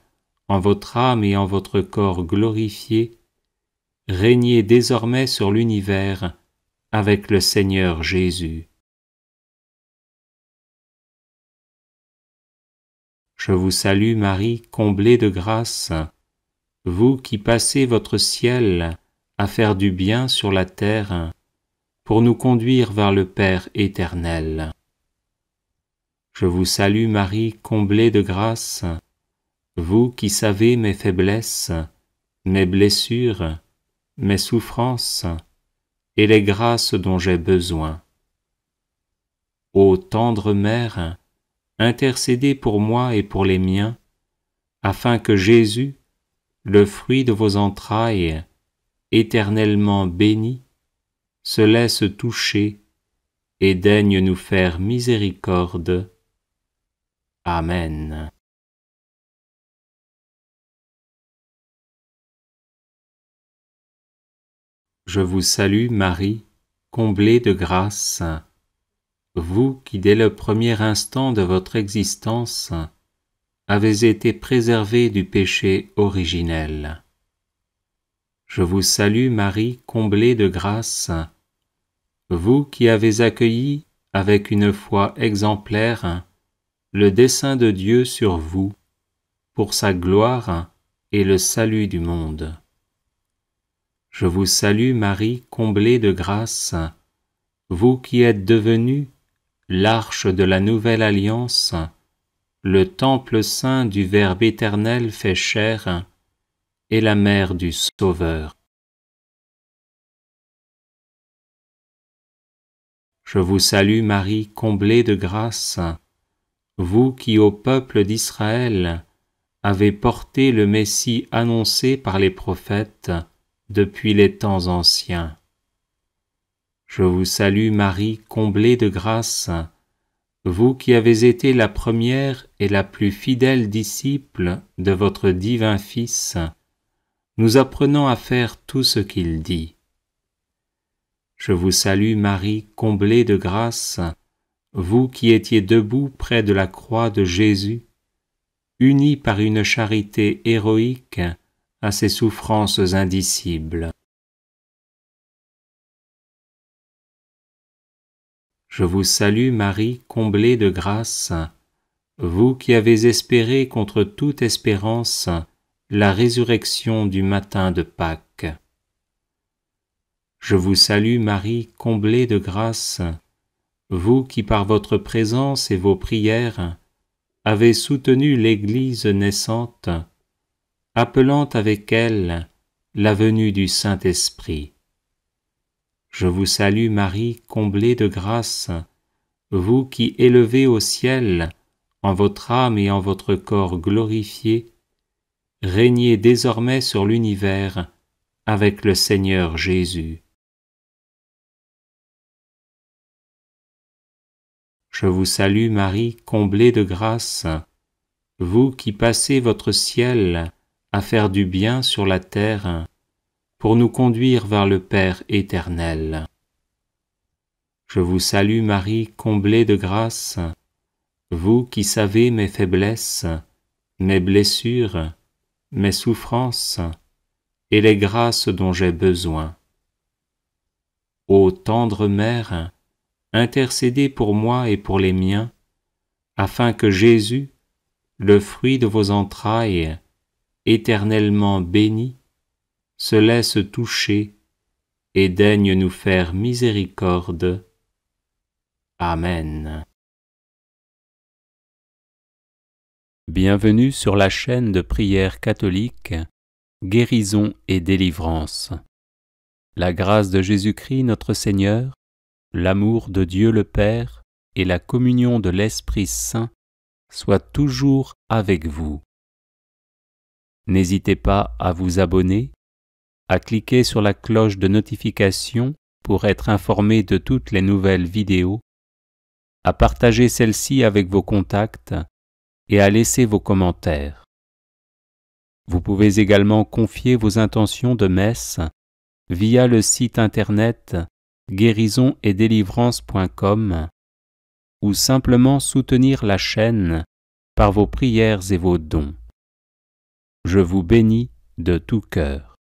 en votre âme et en votre corps glorifiés, régnez désormais sur l'univers avec le Seigneur Jésus. Je vous salue Marie, comblée de grâce, vous qui passez votre ciel à faire du bien sur la terre, pour nous conduire vers le Père éternel. Je vous salue Marie, comblée de grâce, vous qui savez mes faiblesses, mes blessures, mes souffrances et les grâces dont j'ai besoin. Ô tendre Mère, intercédez pour moi et pour les miens, afin que Jésus, le fruit de vos entrailles, éternellement béni, se laisse toucher et daigne nous faire miséricorde. Amen. Je vous salue Marie, comblée de grâce, vous qui dès le premier instant de votre existence avez été préservée du péché originel. Je vous salue Marie, comblée de grâce, vous qui avez accueilli avec une foi exemplaire le dessein de Dieu sur vous, pour sa gloire et le salut du monde. Je vous salue Marie, comblée de grâce, vous qui êtes devenue l'arche de la nouvelle alliance, le temple saint du Verbe éternel fait chair, et la mère du Sauveur. Je vous salue Marie, comblée de grâce, vous qui au peuple d'Israël avez porté le Messie annoncé par les prophètes depuis les temps anciens. Je vous salue Marie, comblée de grâce, vous qui avez été la première et la plus fidèle disciple de votre divin Fils, nous apprenant à faire tout ce qu'il dit. Je vous salue Marie, comblée de grâce, vous qui étiez debout près de la croix de Jésus, unis par une charité héroïque à ses souffrances indicibles. Je vous salue Marie, comblée de grâce, vous qui avez espéré contre toute espérance la résurrection du matin de Pâques. Je vous salue Marie, comblée de grâce, vous qui par votre présence et vos prières avez soutenu l'Église naissante, appelant avec elle la venue du Saint-Esprit. Je vous salue Marie, comblée de grâce, vous qui élevez au ciel, en votre âme et en votre corps glorifiés, régnez désormais sur l'univers avec le Seigneur Jésus. Je vous salue Marie, comblée de grâce, vous qui passez votre ciel à faire du bien sur la terre, pour nous conduire vers le Père éternel. Je vous salue Marie, comblée de grâce, vous qui savez mes faiblesses, mes blessures, mes souffrances et les grâces dont j'ai besoin. Ô tendre Mère, intercédez pour moi et pour les miens, afin que Jésus, le fruit de vos entrailles, éternellement béni, se laisse toucher et daigne nous faire miséricorde. Amen. Bienvenue sur la chaîne de prière catholique, Guérison et délivrance. La grâce de Jésus-Christ notre Seigneur, l'amour de Dieu le Père et la communion de l'Esprit Saint soient toujours avec vous. N'hésitez pas à vous abonner, à cliquer sur la cloche de notification pour être informé de toutes les nouvelles vidéos, à partager celle-ci avec vos contacts et à laisser vos commentaires. Vous pouvez également confier vos intentions de messe via le site internet guérisonetdélivrance.com ou simplement soutenir la chaîne par vos prières et vos dons. Je vous bénis de tout cœur.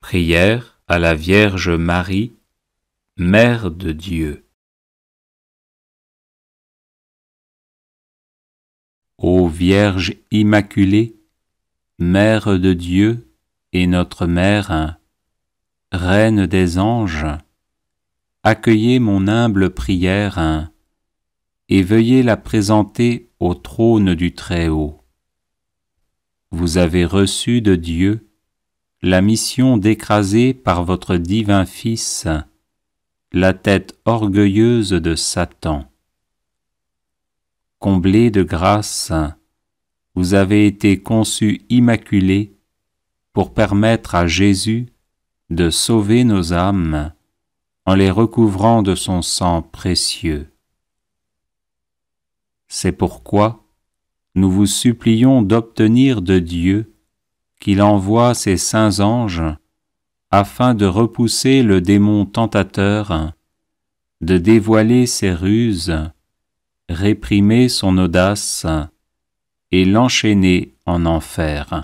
Prière à la Vierge Marie, Mère de Dieu. Ô Vierge Immaculée, Mère de Dieu et notre Mère, Reine des anges, accueillez mon humble prière et veuillez la présenter au trône du Très-Haut. Vous avez reçu de Dieu la mission d'écraser par votre divin Fils la tête orgueilleuse de Satan. Comblée de grâce, vous avez été conçue immaculée pour permettre à Jésus de sauver nos âmes en les recouvrant de son sang précieux. C'est pourquoi nous vous supplions d'obtenir de Dieu qu'il envoie ses saints anges afin de repousser le démon tentateur, de dévoiler ses ruses, réprimer son audace et l'enchaîner en enfer.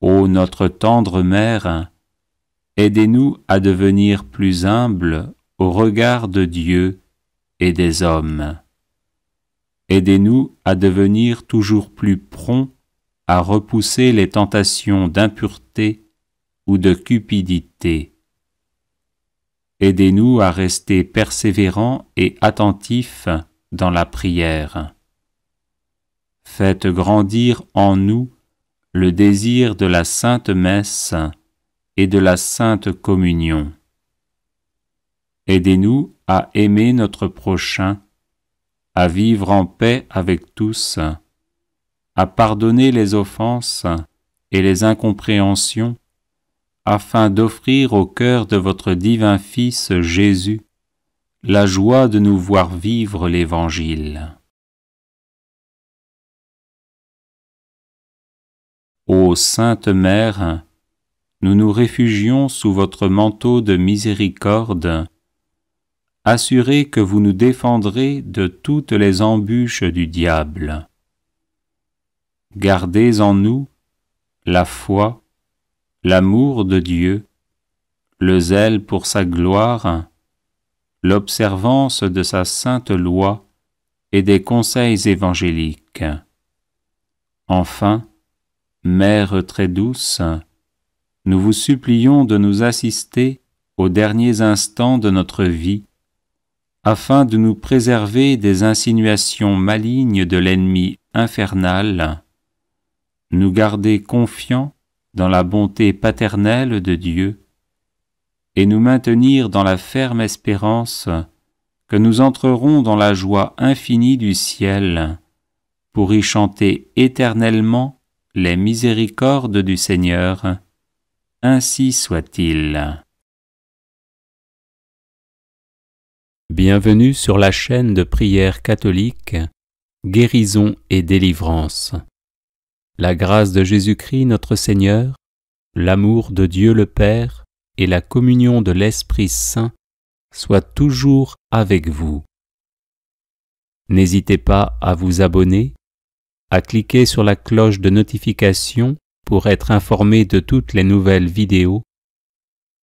Ô notre tendre Mère, aidez-nous à devenir plus humbles au regard de Dieu et des hommes. Aidez-nous à devenir toujours plus prompts à repousser les tentations d'impureté ou de cupidité. Aidez-nous à rester persévérants et attentifs dans la prière. Faites grandir en nous le désir de la Sainte Messe et de la Sainte Communion. Aidez-nous à aimer notre prochain, à vivre en paix avec tous, à pardonner les offenses et les incompréhensions, afin d'offrir au cœur de votre divin Fils Jésus la joie de nous voir vivre l'Évangile. Ô Sainte Mère, nous nous réfugions sous votre manteau de miséricorde, assurés que vous nous défendrez de toutes les embûches du diable. Gardez en nous la foi, l'amour de Dieu, le zèle pour sa gloire, l'observance de sa sainte loi et des conseils évangéliques. Enfin, Mère très douce, nous vous supplions de nous assister aux derniers instants de notre vie, afin de nous préserver des insinuations malignes de l'ennemi infernal, nous garder confiants dans la bonté paternelle de Dieu et nous maintenir dans la ferme espérance que nous entrerons dans la joie infinie du ciel pour y chanter éternellement les miséricordes du Seigneur. Ainsi soit-il. Bienvenue sur la chaîne de prière catholique, Guérison et délivrance. La grâce de Jésus-Christ notre Seigneur, l'amour de Dieu le Père et la communion de l'Esprit Saint soient toujours avec vous. N'hésitez pas à vous abonner, à cliquer sur la cloche de notification pour être informé de toutes les nouvelles vidéos,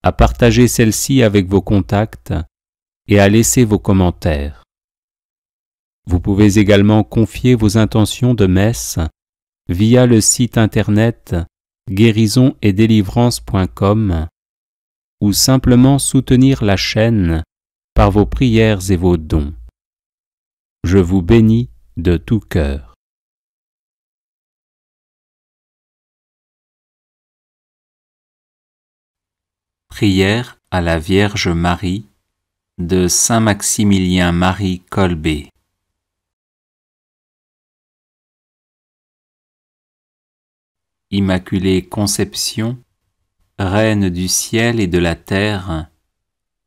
à partager celle-ci avec vos contacts et à laisser vos commentaires. Vous pouvez également confier vos intentions de messe via le site internet guérisonetdélivrance.com ou simplement soutenir la chaîne par vos prières et vos dons. Je vous bénis de tout cœur. Prière à la Vierge Marie de Saint Maximilien Marie Kolbe. Immaculée Conception, Reine du ciel et de la terre,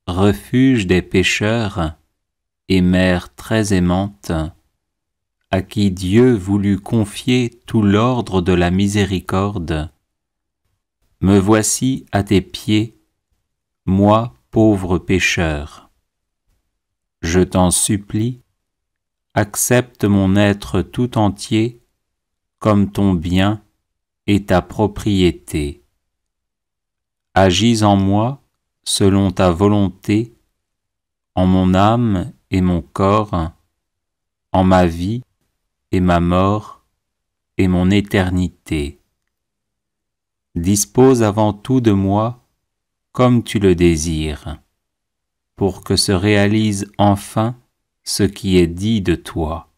refuge des pécheurs et mère très aimante, à qui Dieu voulut confier tout l'ordre de la miséricorde, me voici à tes pieds, moi pauvre pécheur. Je t'en supplie, accepte mon être tout entier comme ton bien et ta propriété. Agis en moi selon ta volonté, en mon âme et mon corps, en ma vie et ma mort et mon éternité. Dispose avant tout de moi comme tu le désires, pour que se réalise enfin ce qui est dit de toi.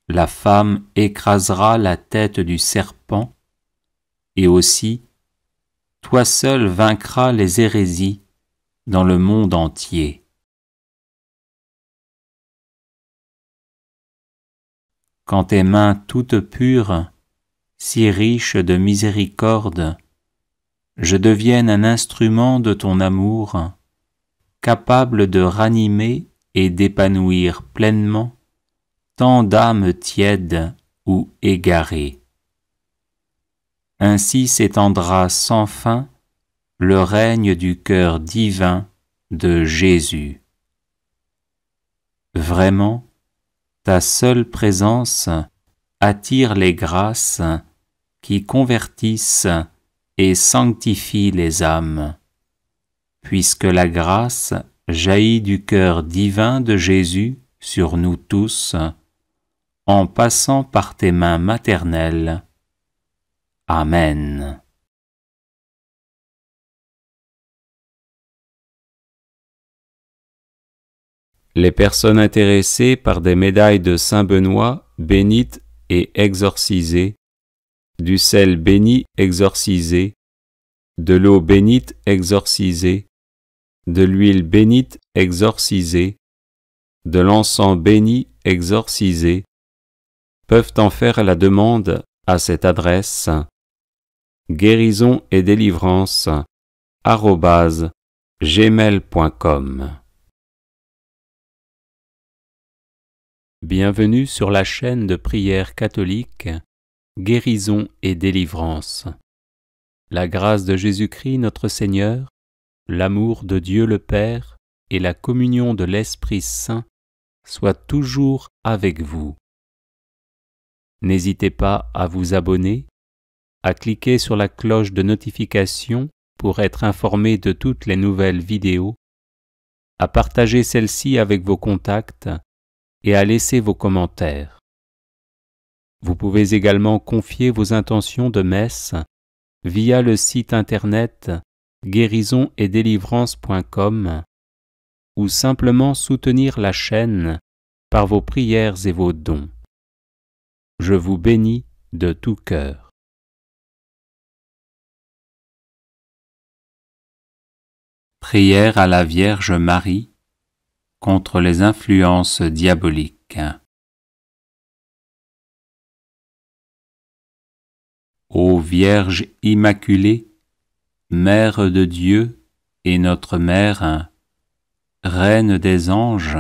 La femme écrasera la tête du serpent, et aussi, toi seul vaincras les hérésies dans le monde entier. Quand tes mains toutes pures, si riches de miséricorde, je devienne un instrument de ton amour, capable de ranimer et d'épanouir pleinement tant d'âmes tièdes ou égarées. Ainsi s'étendra sans fin le règne du cœur divin de Jésus. Vraiment, ta seule présence attire les grâces qui convertissent et sanctifient les âmes, puisque la grâce jaillit du cœur divin de Jésus sur nous tous, en passant par tes mains maternelles. Amen. Les personnes intéressées par des médailles de Saint Benoît bénites et exorcisées, du sel béni exorcisé, de l'eau bénite exorcisée, de l'huile bénite exorcisée, de l'encens béni exorcisé, peuvent en faire la demande à cette adresse guérisonetdélivrance@gmail.com. Bienvenue sur la chaîne de prière catholique Guérison et délivrance. La grâce de Jésus-Christ notre Seigneur, l'amour de Dieu le Père et la communion de l'Esprit Saint soient toujours avec vous. N'hésitez pas à vous abonner, à cliquer sur la cloche de notification pour être informé de toutes les nouvelles vidéos, à partager celle-ci avec vos contacts et à laisser vos commentaires. Vous pouvez également confier vos intentions de messe via le site internet guérisonetdélivrance.com ou simplement soutenir la chaîne par vos prières et vos dons. Je vous bénis de tout cœur. Prière à la Vierge Marie, contre les influences diaboliques. Ô Vierge Immaculée, Mère de Dieu et notre Mère, Reine des anges,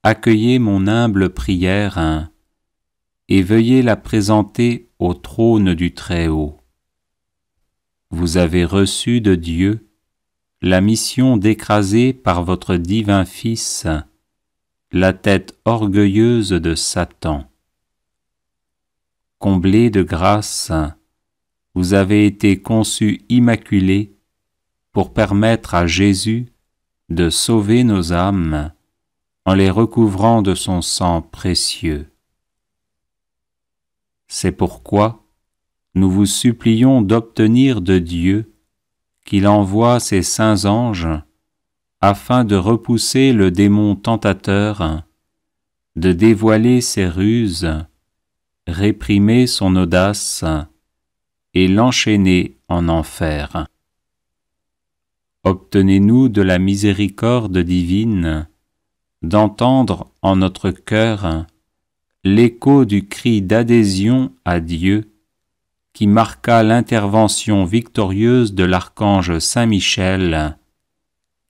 accueillez mon humble prière et veuillez la présenter au trône du Très-Haut. Vous avez reçu de Dieu la mission d'écraser par votre divin Fils la tête orgueilleuse de Satan. Comblée de grâce, vous avez été conçue immaculée pour permettre à Jésus de sauver nos âmes en les recouvrant de son sang précieux. C'est pourquoi nous vous supplions d'obtenir de Dieu qu'il envoie ses saints anges afin de repousser le démon tentateur, de dévoiler ses ruses, réprimer son audace et l'enchaîner en enfer. Obtenez-nous de la miséricorde divine d'entendre en notre cœur l'écho du cri d'adhésion à Dieu qui marqua l'intervention victorieuse de l'archange Saint Michel,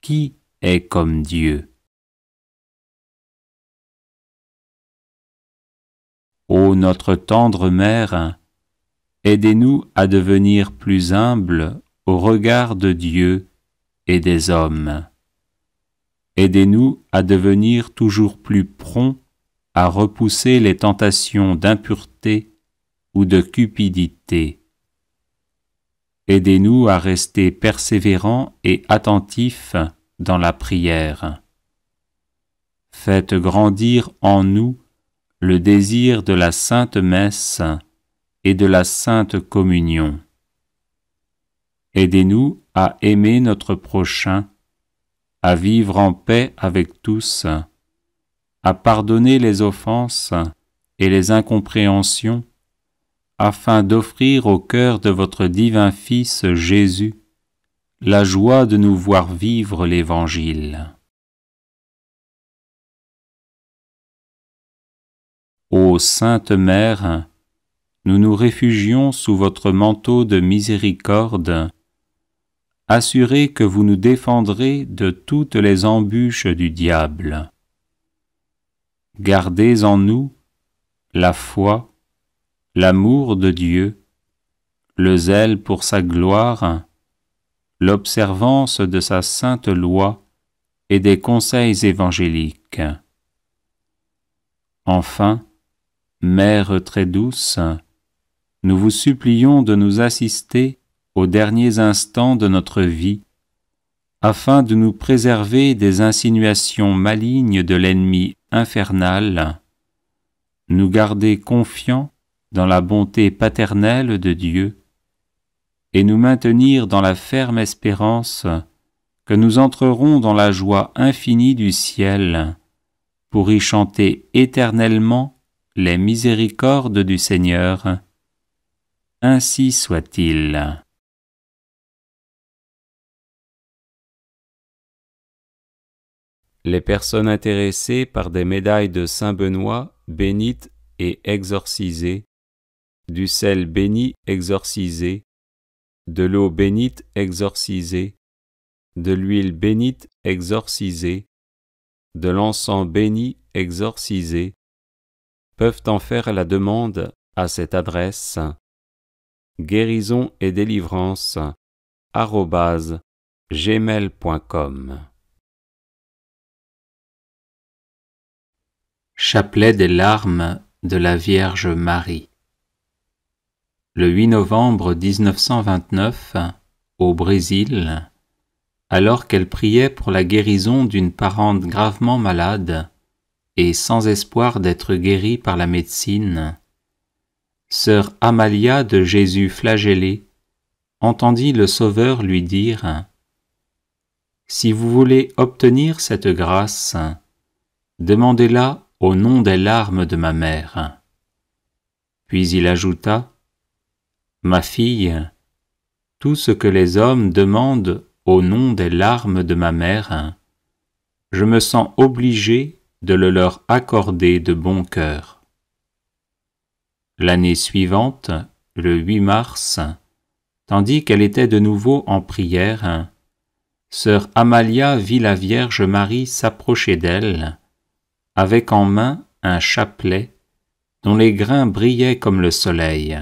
qui est comme Dieu. Ô notre tendre Mère, aidez-nous à devenir plus humbles au regard de Dieu et des hommes. Aidez-nous à devenir toujours plus prompts à repousser les tentations d'impureté ou de cupidité. Aidez-nous à rester persévérants et attentifs dans la prière. Faites grandir en nous le désir de la Sainte Messe et de la Sainte Communion. Aidez-nous à aimer notre prochain, à vivre en paix avec tous, à pardonner les offenses et les incompréhensions, afin d'offrir au cœur de votre divin Fils Jésus la joie de nous voir vivre l'Évangile. Ô Sainte Mère, nous nous réfugions sous votre manteau de miséricorde, assurés que vous nous défendrez de toutes les embûches du diable. Gardez en nous la foi, l'amour de Dieu, le zèle pour sa gloire, l'observance de sa sainte loi et des conseils évangéliques. Enfin, Mère très douce, nous vous supplions de nous assister aux derniers instants de notre vie, afin de nous préserver des insinuations malignes de l'ennemi infernal, nous garder confiants dans la bonté paternelle de Dieu, et nous maintenir dans la ferme espérance que nous entrerons dans la joie infinie du ciel, pour y chanter éternellement les miséricordes du Seigneur. Ainsi soit-il. Les personnes intéressées par des médailles de Saint Benoît bénites et exorcisées, du sel béni exorcisé, de l'eau bénite exorcisée, de l'huile bénite exorcisée, de l'encens béni exorcisé, peuvent en faire la demande à cette adresse guérison et délivrance @gmail.com. Chapelet des larmes de la Vierge Marie. Le 8 novembre 1929, au Brésil, alors qu'elle priait pour la guérison d'une parente gravement malade et sans espoir d'être guérie par la médecine, sœur Amalia de Jésus flagellé entendit le Sauveur lui dire « Si vous voulez obtenir cette grâce, demandez-la au nom des larmes de ma mère. » Puis il ajouta « Ma fille, tout ce que les hommes demandent au nom des larmes de ma mère, je me sens obligé de le leur accorder de bon cœur. L'année suivante, le 8 mars, tandis qu'elle était de nouveau en prière, sœur Amalia vit la Vierge Marie s'approcher d'elle, avec en main un chapelet dont les grains brillaient comme le soleil.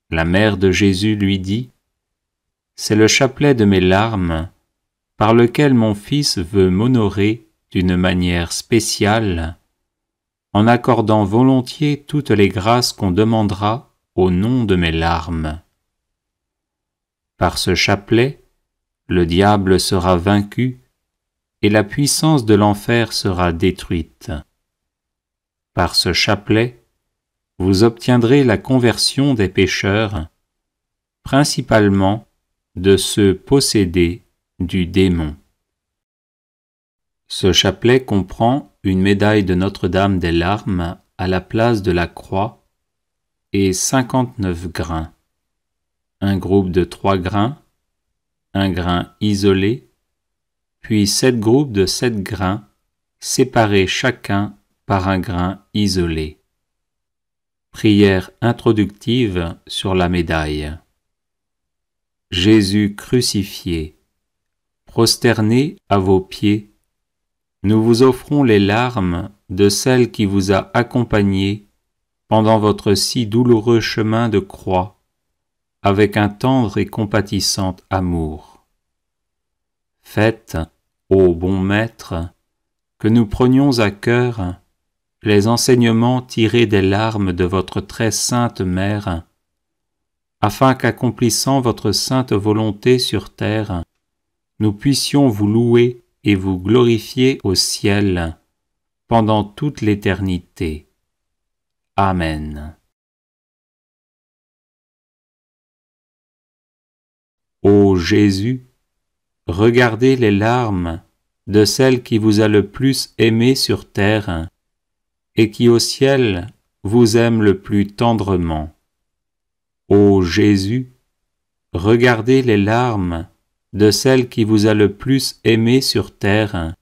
La mère de Jésus lui dit : « C'est le chapelet de mes larmes, par lequel mon Fils veut m'honorer d'une manière spéciale, en accordant volontiers toutes les grâces qu'on demandera au nom de mes larmes. Par ce chapelet, le diable sera vaincu et la puissance de l'enfer sera détruite. Par ce chapelet, vous obtiendrez la conversion des pécheurs, principalement de ceux possédés du démon. » Ce chapelet comprend une médaille de Notre-Dame des Larmes à la place de la croix et 59 grains, un groupe de 3 grains, un grain isolé, puis 7 groupes de 7 grains, séparés chacun par un grain isolé. Prière introductive sur la médaille. Jésus crucifié, prosterné à vos pieds, nous vous offrons les larmes de celle qui vous a accompagné pendant votre si douloureux chemin de croix, avec un tendre et compatissant amour. Faites, ô bon Maître, que nous prenions à cœur les enseignements tirés des larmes de votre très sainte Mère, afin qu'accomplissant votre sainte volonté sur terre, nous puissions vous louer et vous glorifier au ciel pendant toute l'éternité. Amen. Ô Jésus, regardez les larmes de celle qui vous a le plus aimé sur terre et qui au ciel vous aime le plus tendrement. Ô Jésus, regardez les larmes de celle qui vous a le plus aimé sur terre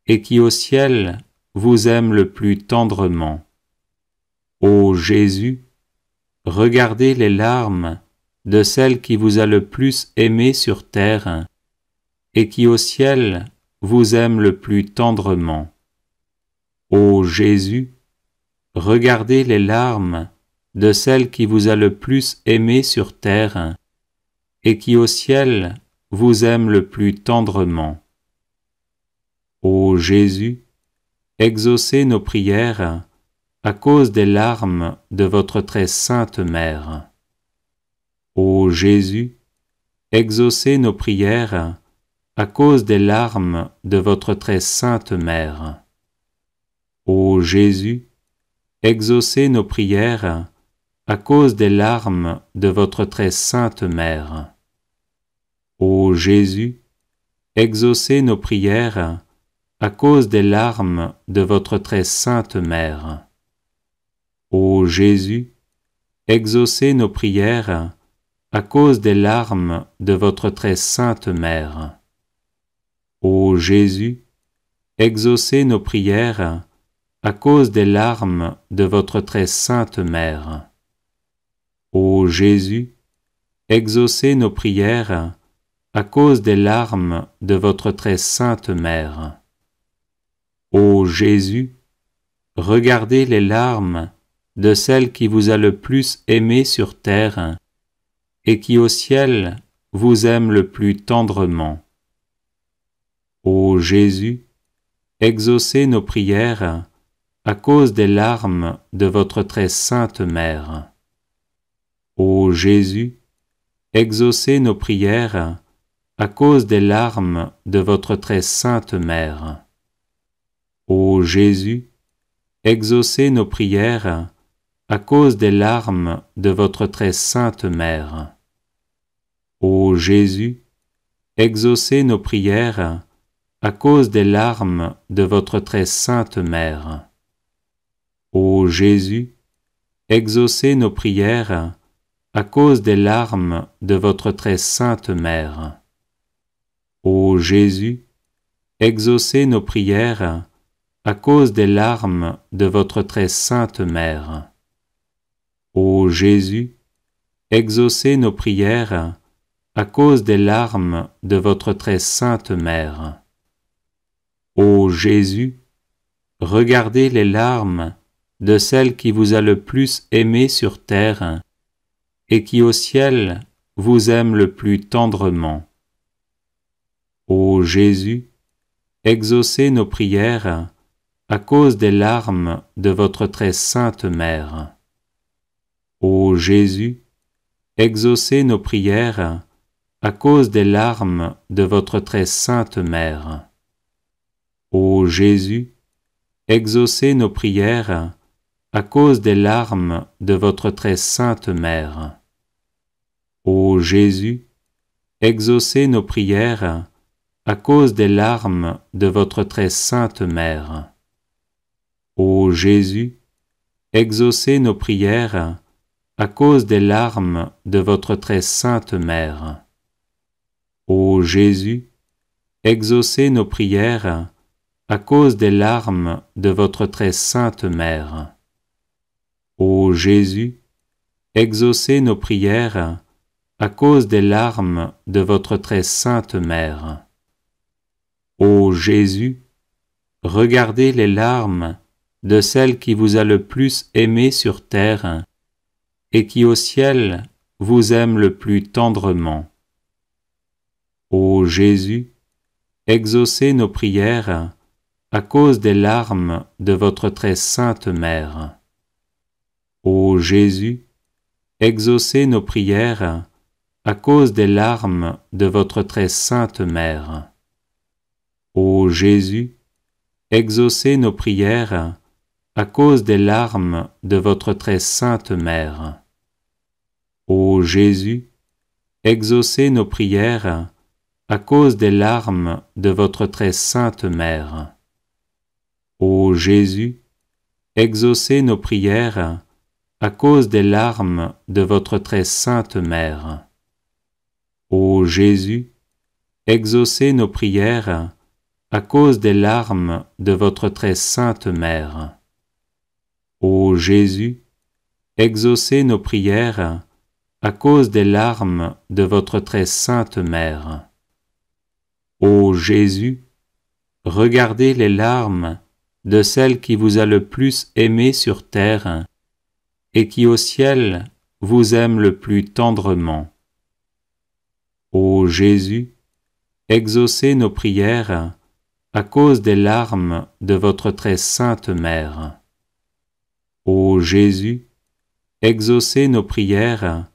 et qui au ciel vous aime le plus tendrement. Ô Jésus, regardez les larmes de celle qui vous a le plus aimé sur terre et qui au ciel vous aime le plus tendrement. Ô Jésus, regardez les larmes de celle qui vous a le plus aimé sur terre et qui au ciel vous aime le plus tendrement. Ô Jésus, exaucez nos prières à cause des larmes de votre très sainte Mère. Ô Jésus, exaucez nos prières à cause des larmes de votre très sainte Mère. Ô Jésus, exaucez nos prières à cause des larmes de votre très sainte Mère. Ô Jésus, exaucez nos prières à cause des larmes de votre très sainte Mère. Ô Jésus, exaucez nos prières à cause des larmes de votre très sainte Mère. Ô Jésus, exaucez nos prières à cause des larmes de votre très sainte Mère. Ô Jésus, exaucez nos prières à cause des larmes de votre très sainte Mère. Ô Jésus, regardez les larmes de celle qui vous a le plus aimé sur terre et qui au ciel vous aime le plus tendrement. Ô Jésus, exaucez nos prières à cause des larmes de votre très sainte Mère. Ô Jésus, exaucez nos prières à cause des larmes de votre très sainte Mère. Ô Jésus, exaucez nos prières à cause des larmes de votre très sainte Mère. Ô Jésus, exaucez nos prières à cause des larmes de votre très sainte Mère. Ô Jésus, exaucez nos prières à cause des larmes de votre très sainte Mère. Ô Jésus, exaucez nos prières à cause des larmes de votre très sainte mère. Ô Jésus, exaucez nos prières à cause des larmes de votre très sainte mère. Ô Jésus, regardez les larmes de celle qui vous a le plus aimé sur terre et qui au ciel vous aime le plus tendrement. Ô Jésus, exaucez nos prières à cause des larmes de votre très sainte mère. Ô Jésus, exaucez nos prières à cause des larmes de votre très sainte mère. Ô Jésus, exaucez nos prières à cause des larmes de votre très sainte mère. Ô Jésus, exaucez nos prières à cause des larmes de votre très sainte mère. Ô Jésus, exaucez nos prières à cause des larmes de votre très sainte mère. Ô Jésus, exaucez nos prières à cause des larmes de votre très sainte mère. Ô Jésus, exaucez nos prières à cause des larmes de votre très sainte mère. Ô Jésus, regardez les larmes de celle qui vous a le plus aimé sur terre et qui au ciel vous aime le plus tendrement. Ô Jésus, exaucez nos prières à cause des larmes de votre très sainte mère. Ô Jésus, exaucez nos prières à cause des larmes de votre très sainte mère. Ô Jésus, exaucez nos prières à cause des larmes de votre très sainte mère. Ô Jésus, exaucez nos prières à cause des larmes de votre très sainte mère. Ô Jésus, exaucez nos prières à cause des larmes de votre très sainte mère. Ô Jésus, exaucez nos prières à cause des larmes de votre très sainte mère. Ô Jésus, exaucez nos prières à cause des larmes de votre très sainte mère. Ô Jésus, regardez les larmes de celle qui vous a le plus aimé sur terre et qui au ciel vous aime le plus tendrement. Ô Jésus, exaucez nos prières à cause des larmes de votre très sainte mère. Ô Jésus, exaucez nos prières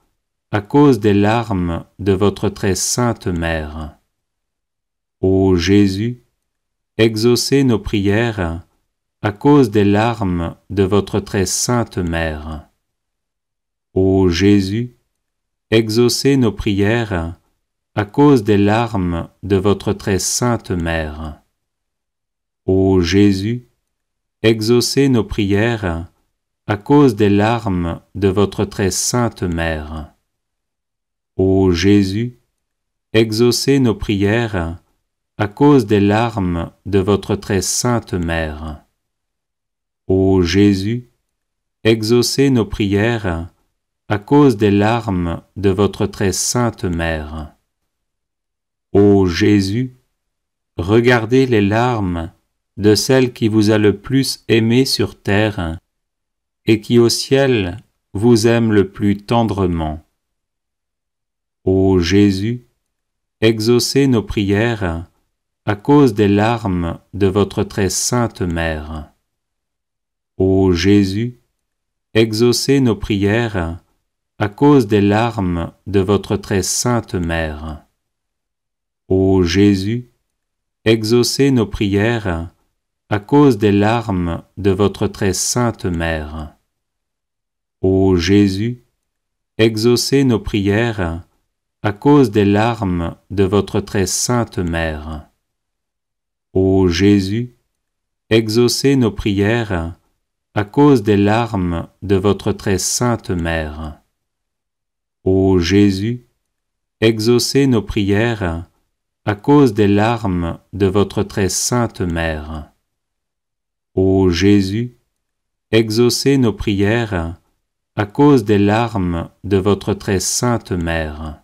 à cause des larmes de votre très sainte mère. Ô Jésus, exaucez nos prières à cause des larmes de votre très sainte mère. Ô Jésus, exaucez nos prières à cause des larmes de votre très sainte mère. Ô Jésus, exaucez nos prières à cause des larmes de votre très sainte mère. Ô Jésus, exaucez nos prières à cause des larmes de votre très sainte mère. Ô Jésus, exaucez nos prières à cause des larmes de votre très sainte mère. Ô Jésus, regardez les larmes de celle qui vous a le plus aimé sur terre et qui au ciel vous aime le plus tendrement. Ô Jésus, exaucez nos prières à cause des larmes de votre très sainte mère. Ô Jésus, exaucez nos prières à cause des larmes de votre très sainte mère. Ô Jésus, exaucez nos prières à cause des larmes de votre très sainte mère. Ô Jésus, exaucez nos prières à cause des larmes de votre très sainte mère. Ô Jésus, exaucez nos prières à cause des larmes de votre très sainte mère. Ô Jésus, exaucez nos prières à cause des larmes de votre très sainte mère. Ô Jésus, exaucez nos prières à cause des larmes de votre très sainte mère.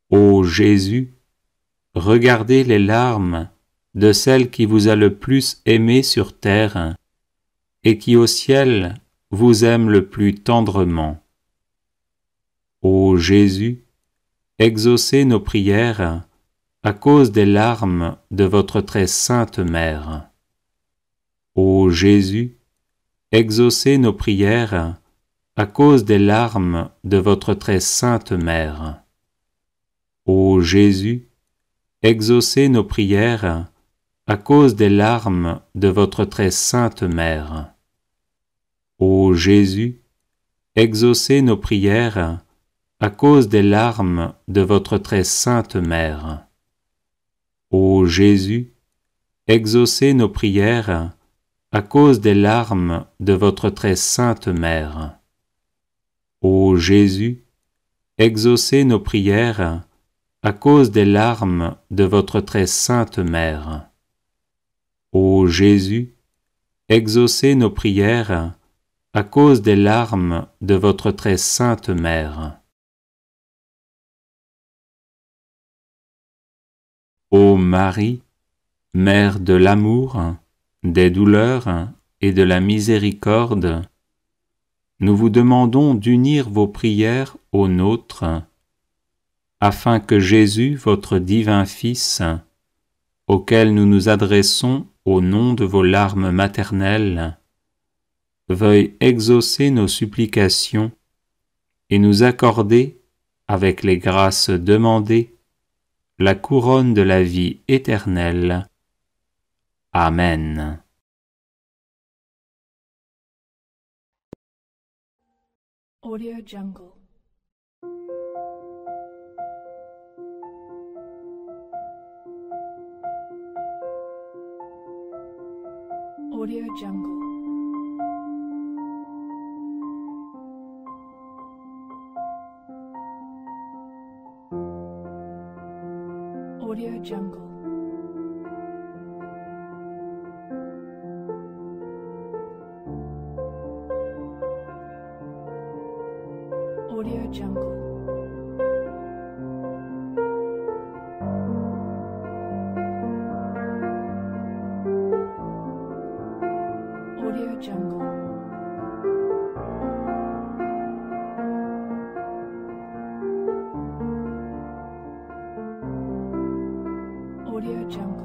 Ô Jésus, regardez les larmes de celle qui vous a le plus aimé sur terre et qui au ciel vous aime le plus tendrement. Ô Jésus, exaucez nos prières à cause des larmes de votre très sainte mère. Ô Jésus, exaucez nos prières à cause des larmes de votre très sainte mère. Ô Jésus, exaucez nos prières à cause des larmes de votre très sainte mère. Ô Jésus, exaucez nos prières à cause des larmes de votre très sainte mère. Ô Jésus, exaucez nos prières à cause des larmes de votre très sainte mère. Ô Jésus, exaucez nos prières à cause des larmes de votre très sainte mère. Ô Jésus, exaucez nos prières à cause des larmes de votre très sainte mère. Ô Marie, Mère de l'amour, des douleurs et de la miséricorde, nous vous demandons d'unir vos prières aux nôtres, afin que Jésus, votre divin Fils, auquel nous nous adressons au nom de vos larmes maternelles, veuille exaucer nos supplications et nous accorder, avec les grâces demandées, la couronne de la vie éternelle. Amen. Audio Jungle. Audio Jungle. Audio Jungle. Audio Jungle. Audio Jungle. Audio Jungle. Audio Jungle.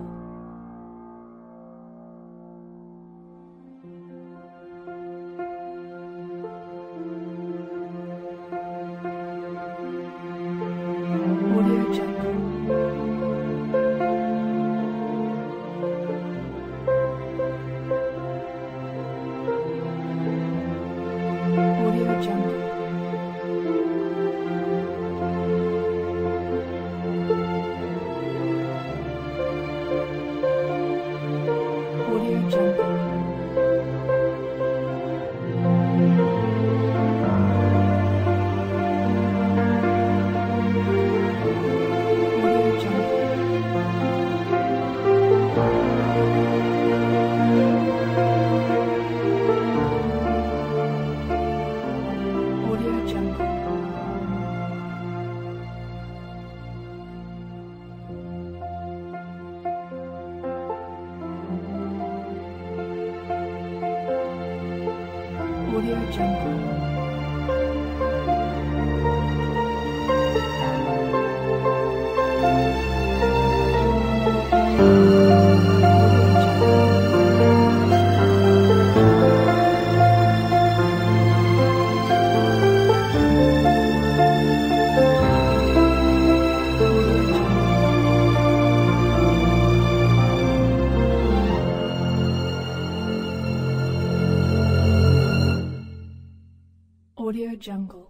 Audio Jungle. Audio Jungle. Audio Jungle. Audio Jungle. Audio Jungle. Audio Jungle.